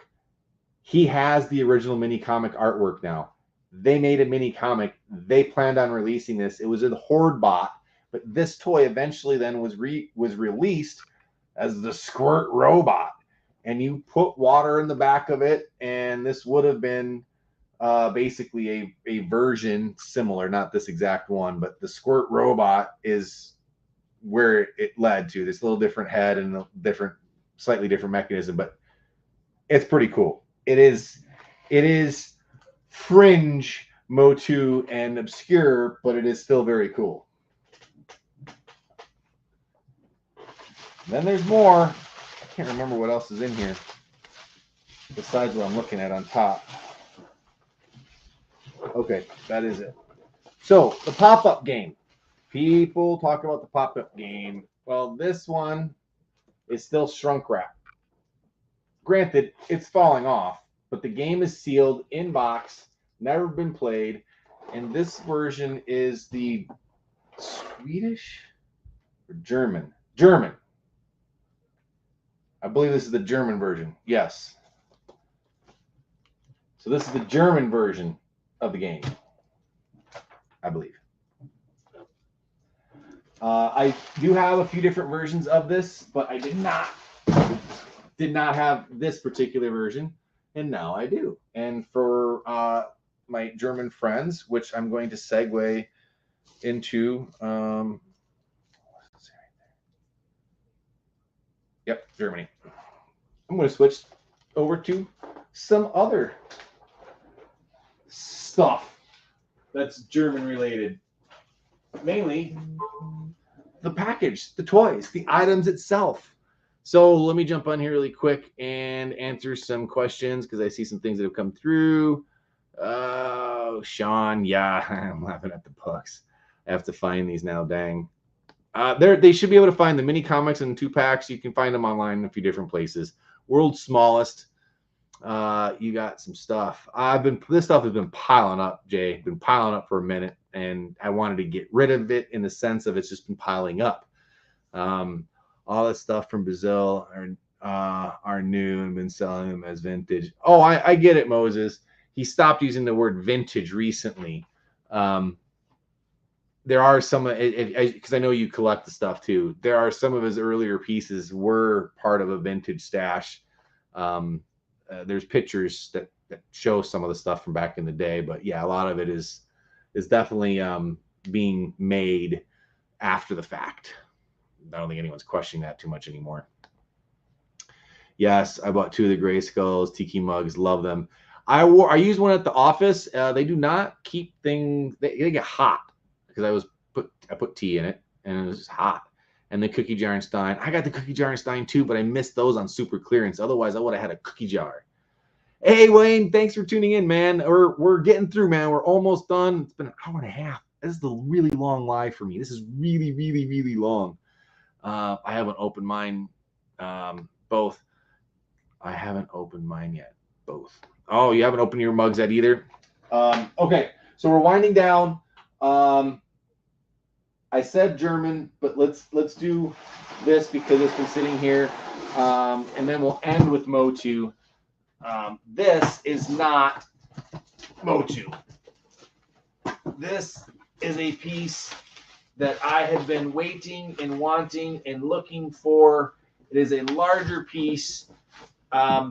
he has the original mini comic artwork now. They made a mini comic. They planned on releasing this. It was a HordeBot, but this toy eventually then was released as the Squirt Robot. And you put water in the back of it, and this would have been basically a version similar, not this exact one, but the Squirt Robot is where it led to. This little different head and a slightly different mechanism, but it's pretty cool. It is fringe Motu and obscure, but it is still very cool. And then there's more. I can't remember what else is in here besides what I'm looking at on top. Okay, that is it. So the pop-up game. People talk about the pop-up game. Well, this one is still shrunk wrap. Granted, it's falling off, but the game is sealed in box, never been played. And this version is the Swedish or German? German. I believe this is the German version. Yes. So this is the German version of the game, I believe. I do have a few different versions of this, but I did not have this particular version, and now I do. And for my German friends, which I'm going to segue into, yep, Germany. I'm going to switch over to some other stuff that's German related, mainly the package, the toys, the items itself. So let me jump on here really quick and answer some questions because I see some things that have come through. Sean, yeah, I'm laughing at the pucks. I have to find these now, dang. They should be able to find the mini comics in 2-packs. You can find them online in a few different places. World's Smallest. You got some stuff. This stuff has been piling up, Jay. Been piling up for a minute, and I wanted to get rid of it in the sense of it's just been piling up. All this stuff from Brazil are new and been selling them as vintage. Oh, I get it, Moses. He stopped using the word vintage recently. There are some, because I know you collect the stuff too. There are some of his earlier pieces were part of a vintage stash. There's pictures that show some of the stuff from back in the day, but yeah, a lot of it is definitely being made after the fact. I don't think anyone's questioning that too much anymore. Yes, I bought 2 of the gray skulls, tiki mugs, love them. I used one at the office. They do not keep things. They get hot because I put tea in it and it was just hot. And the cookie jar and stein. I got the cookie jar and stein too, but I missed those on super clearance. Otherwise, I would have had a cookie jar. Hey Wayne, thanks for tuning in, man. We're getting through, man. We're almost done. It's been an hour and a half. This is a really long live for me. This is really, really, really long. I haven't opened mine. Both. I haven't opened mine yet. Both. Oh, you haven't opened your mugs yet either? Okay, so we're winding down. I said German, but let's do this because it's been sitting here. And then we'll end with Motu. This is not Motu. This is a piece that I had been waiting and wanting and looking for. It is a larger piece.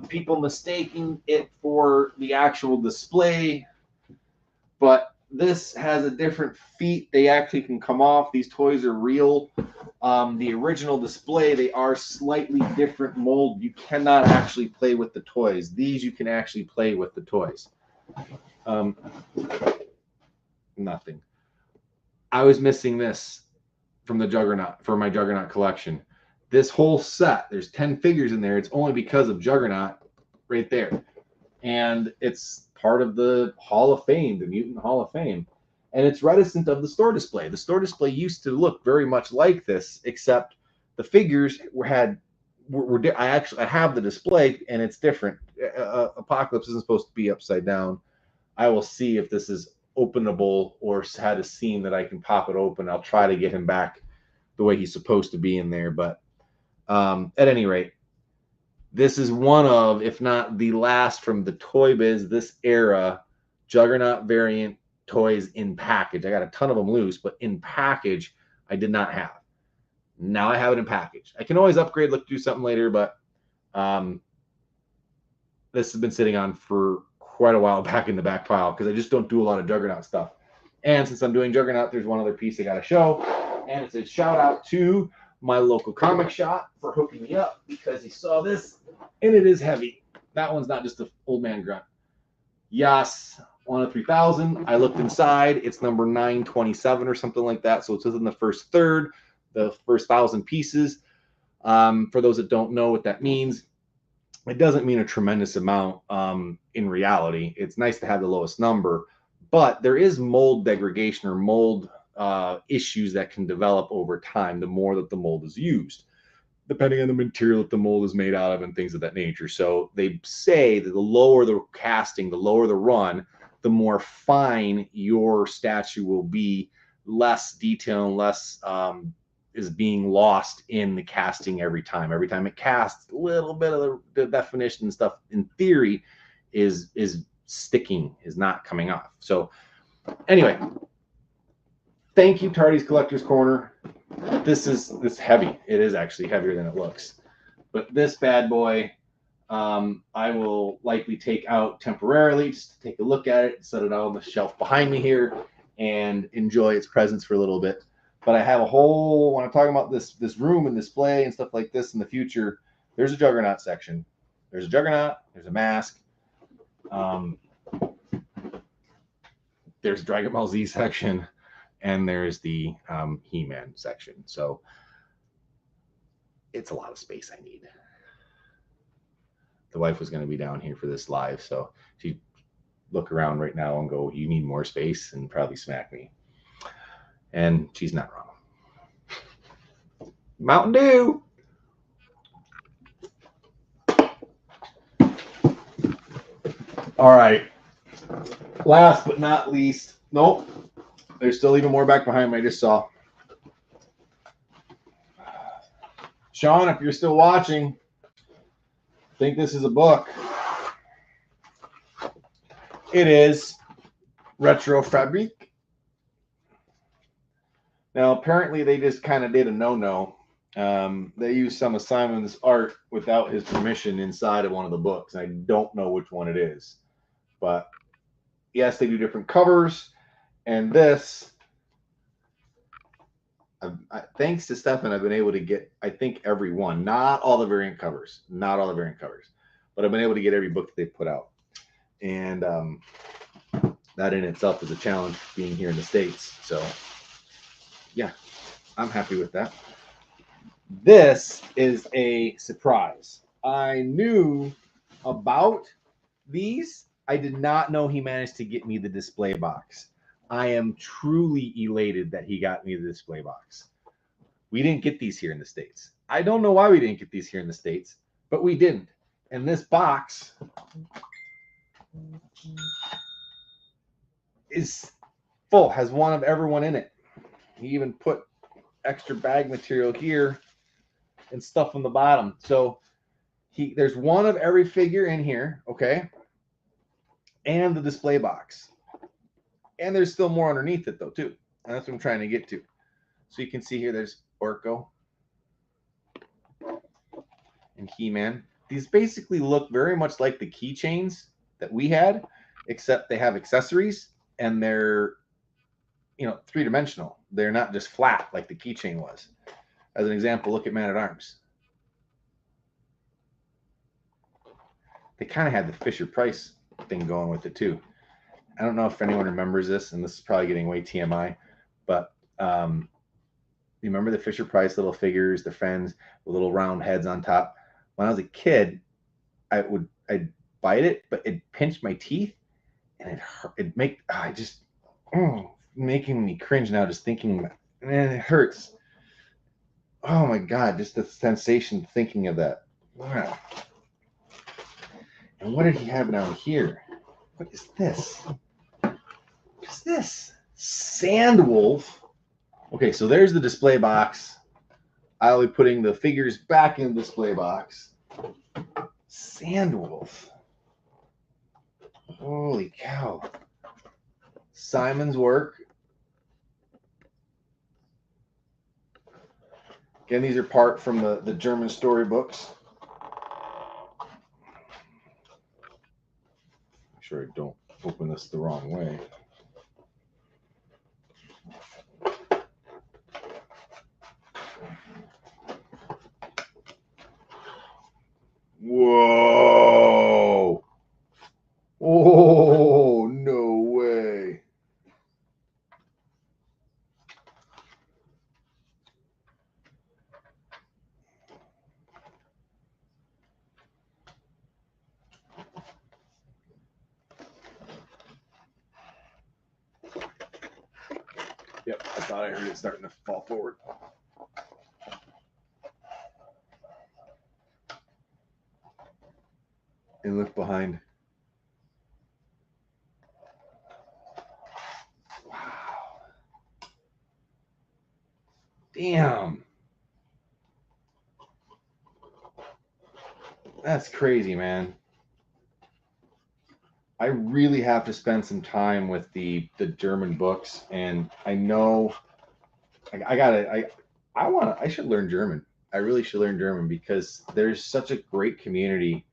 People mistaking it for the actual display, but this has a different feet. They actually can come off. These toys are real. The original display, they are slightly different mold. You cannot actually play with the toys. These you can actually play with the toys. Nothing. I was missing this from the Juggernaut, for my Juggernaut collection. This whole set, there's 10 figures in there. It's only because of Juggernaut right there. And it's part of the Hall of Fame, the Mutant Hall of Fame. And it's reminiscent of the store display. The store display used to look very much like this, except the figures I have the display, and it's different. Apocalypse isn't supposed to be upside down. I will see if this is openable or had a seam that I can pop it open. I'll try to get him back the way he's supposed to be in there. But at any rate, this is one of, if not the last from the Toy Biz, this era, Juggernaut variant toys in package. I got a ton of them loose, but in package, I did not have. Now I have it in package. I can always upgrade, do something later, but this has been sitting on for quite a while back in the back pile because I just don't do a lot of Juggernaut stuff. And since I'm doing Juggernaut, there's one other piece I got to show. And it's a shout out to my local comic shop for hooking me up because he saw this and it is heavy. That one's not just an old man grunt. Yes, 1 of 3,000. I looked inside. It's number 927 or something like that. So it's within the first third, the first 1,000 pieces. For those that don't know what that means, it doesn't mean a tremendous amount in reality. It's nice to have the lowest number, but there is mold degradation or mold issues that can develop over time the more that the mold is used, depending on the material that the mold is made out of and things of that nature. So they say that the lower the casting, the lower the run, the more fine your statue will be, less detail and less is being lost in the casting every time. Every time it casts, a little bit of the definition and stuff, in theory, is sticking, is not coming off. So anyway, thank you, Tardy's Collector's Corner. This heavy. It is actually heavier than it looks. But this bad boy, I will likely take out temporarily just to take a look at it, set it out on the shelf behind me here, and enjoy its presence for a little bit. But I have a whole, when I'm talking about this room and display and stuff like this in the future, there's a Juggernaut section. There's a Juggernaut. There's a mask. There's Dragon Ball Z section, and there's the He-Man section. So it's a lot of space I need. The wife was going to be down here for this live, so she'd look around right now and go, "You need more space," and probably smack me. And she's not wrong. Mountain Dew. All right. Last but not least, nope. There's still even more back behind me. I just saw. Sean, if you're still watching, I think this is a book. It is Retro Fabric. Now, apparently, they just kind of did a no-no. They used some of Simon's art without his permission inside of one of the books. I don't know which one it is. But, yes, they do different covers. And this, thanks to Stefan, I've been able to get, I think, every one. Not all the variant covers. Not all the variant covers. But I've been able to get every book that they put out. And that in itself is a challenge, being here in the States. So, yeah, I'm happy with that. This is a surprise. I knew about these. I did not know he managed to get me the display box. I am truly elated that he got me the display box. We didn't get these here in the States. I don't know why we didn't get these here in the States, but we didn't. And this box is full, has one of everyone in it. He even put extra bag material here and stuff on the bottom. So there's one of every figure in here, okay? And the display box. And there's still more underneath it, though, too. And that's what I'm trying to get to. So you can see here, there's Orko and He-Man. These basically look very much like the keychains that we had, except they have accessories, and they're, three-dimensional. They're not just flat like the keychain was. As an example, look at Man-at-Arms. They kind of had the Fisher-Price thing going with it, too. I don't know if anyone remembers this, and this is probably getting way TMI, but you remember the Fisher-Price little figures, the friends with little round heads on top? When I was a kid, I'd bite it, but it pinched my teeth, and making me cringe now just thinking, man, it hurts. Oh my God, just the sensation thinking of that. Wow. And what did he have down here? What is this? What is this? Sandwolf. Okay, so there's the display box. I'll be putting the figures back in the display box. Sandwolf. Holy cow. Simon's work. Again, these are part from the German storybooks. Make sure I don't open this the wrong way. Whoa! Oh, no way. Yep, I thought I heard it starting to fall forward. And look behind. Damn. That's crazy, man. I really have to spend some time with the German books, and I know I should learn German. I really should learn German because there's such a great community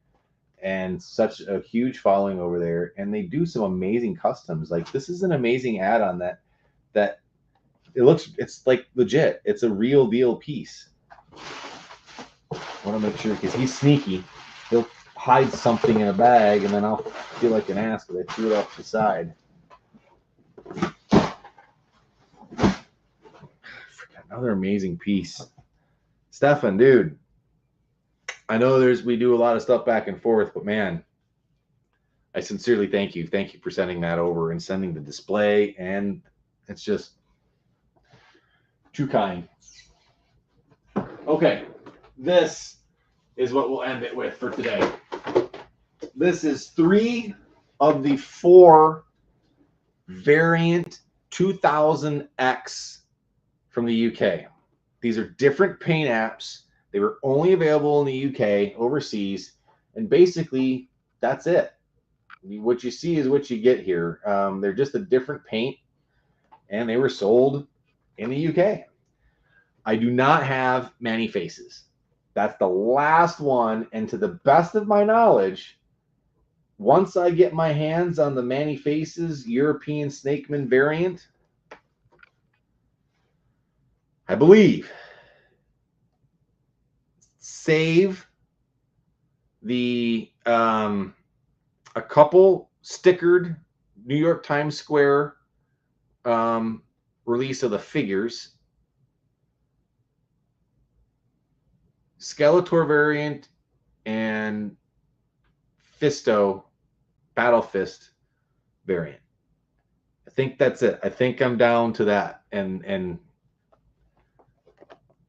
and such a huge following over there, and they do some amazing customs. Like this is an amazing add-on that it's like legit. It's a real deal piece. I want to make sure because he's sneaky. He'll hide something in a bag, and then I'll feel like an ass because I threw it off the side. Another amazing piece. Stefan, dude, I know we do a lot of stuff back and forth, but man, I sincerely thank you. Thank you for sending that over and sending the display, and it's just too kind. Okay, this is what we'll end it with for today. This is 3 of the 4 variant 2000X from the UK. These are different paint apps. They were only available in the UK, overseas, and basically that's it. What you see is what you get here. They're just a different paint, and they were sold in the UK. I do not have Manny Faces. That's the last one, and to the best of my knowledge, once I get my hands on the Manny Faces European Snakeman variant, I believe save the a couple stickered New York Times Square release of the figures, Skeletor variant, and Fisto Battle Fist variant. I think that's it. I think I'm down to that. And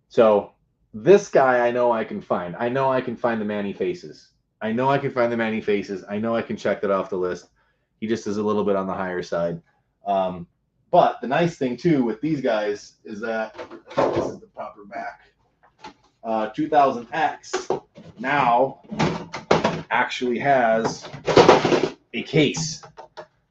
so this guy I know I can find. I know I can find the Manny Faces. I know I can find the Manny Faces. I know I can check that off the list. He just is a little bit on the higher side. But the nice thing too with these guys is that this is the proper back. 2000X now actually has a case.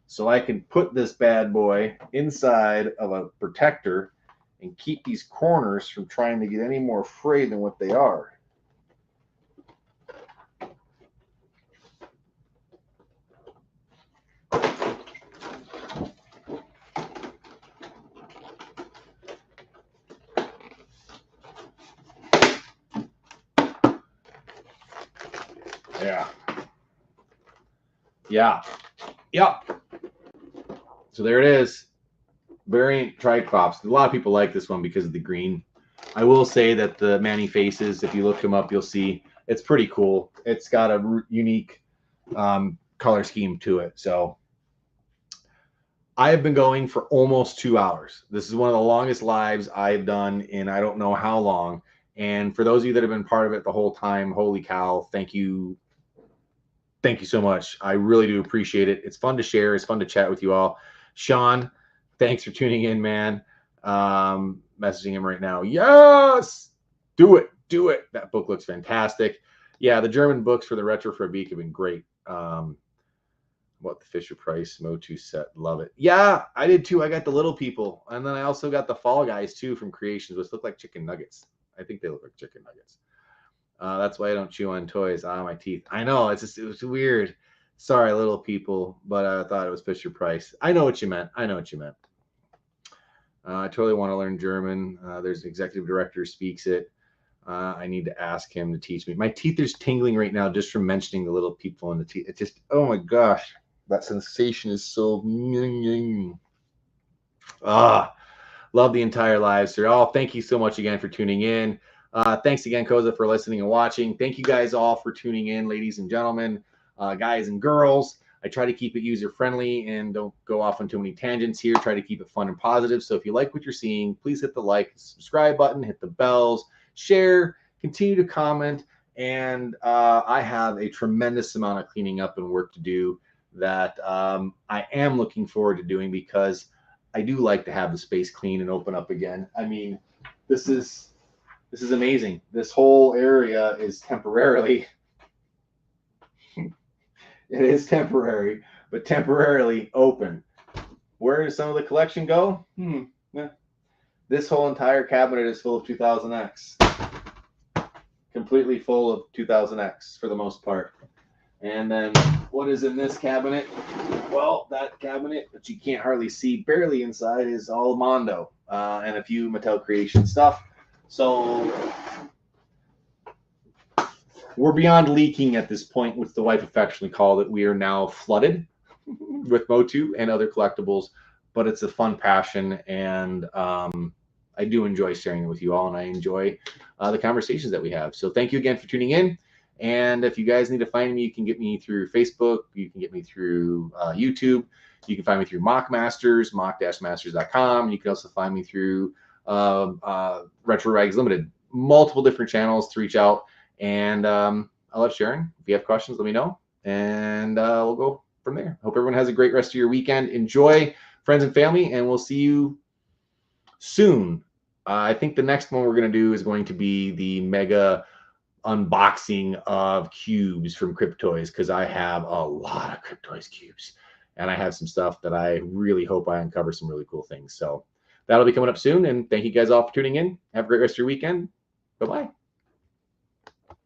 So I can put this bad boy inside of a protector and keep these corners from trying to get any more frayed than what they are. Yeah. So there it is. Variant Triclops. A lot of people like this one because of the green. I will say that the Manny Faces, if you look them up, you'll see it's pretty cool. It's got a unique color scheme to it. So I have been going for almost 2 hours. This is one of the longest lives I've done in I don't know how long. And for those of you that have been part of it the whole time, holy cow, thank you. Thank you so much. I really do appreciate it. It's fun to share. It's fun to chat with you all. Sean, thanks for tuning in, man. Messaging him right now. Yes, do it. That book looks fantastic. Yeah, the German books for the Retro for a Beak have been great. What the Fisher Price Motu set, love it. Yeah, I did too. I got the little people, and then I also got the Fall Guys too from Creations, which look like chicken nuggets. I think they look like chicken nuggets. That's why I don't chew on toys. My teeth. I know it was weird. Sorry, little people, but I thought it was Fisher Price. I know what you meant. I totally want to learn German. There's an executive director who speaks it. I need to ask him to teach me. My teeth are tingling right now just from mentioning the little people in the teeth. It just, oh my gosh, that sensation is so. Love the entire live, sir. Oh, thank you so much again for tuning in. Thanks again, Koza, for listening and watching. Thank you guys all for tuning in, ladies and gentlemen, guys and girls. I try to keep it user-friendly and don't go off on too many tangents here. Try to keep it fun and positive. So if you like what you're seeing, please hit the like, subscribe button, hit the bells, share, continue to comment. And I have a tremendous amount of cleaning up and work to do that I am looking forward to doing because I do like to have the space clean and open up again. I mean, This is amazing. This whole area is temporarily, it is temporary, but temporarily open. Where does some of the collection go? Yeah. This whole entire cabinet is full of 2000X. Completely full of 2000X for the most part. And then what is in this cabinet? Well, that cabinet, that you can't hardly see barely inside, is all Mondo and a few Mattel Creation stuff. So we're beyond leaking at this point, which the wife affectionately called it. We are now flooded with Motu and other collectibles, but it's a fun passion, and I do enjoy sharing it with you all, and I enjoy the conversations that we have. So thank you again for tuning in. And if you guys need to find me, you can get me through Facebook. You can get me through YouTube. You can find me through Mock Masters, mock-masters.com. You can also find me through Retro Rags Limited. Multiple different channels to reach out. And I love sharing. If you have questions, let me know. And we'll go from there. Hope everyone has a great rest of your weekend. Enjoy, friends and family, and we'll see you soon. I think the next one we're going to do is going to be the mega unboxing of cubes from Cryptoys, because I have a lot of Cryptoys cubes, and I have some stuff that I really hope I uncover some really cool things. So that'll be coming up soon, and thank you guys all for tuning in. Have a great rest of your weekend. Bye-bye.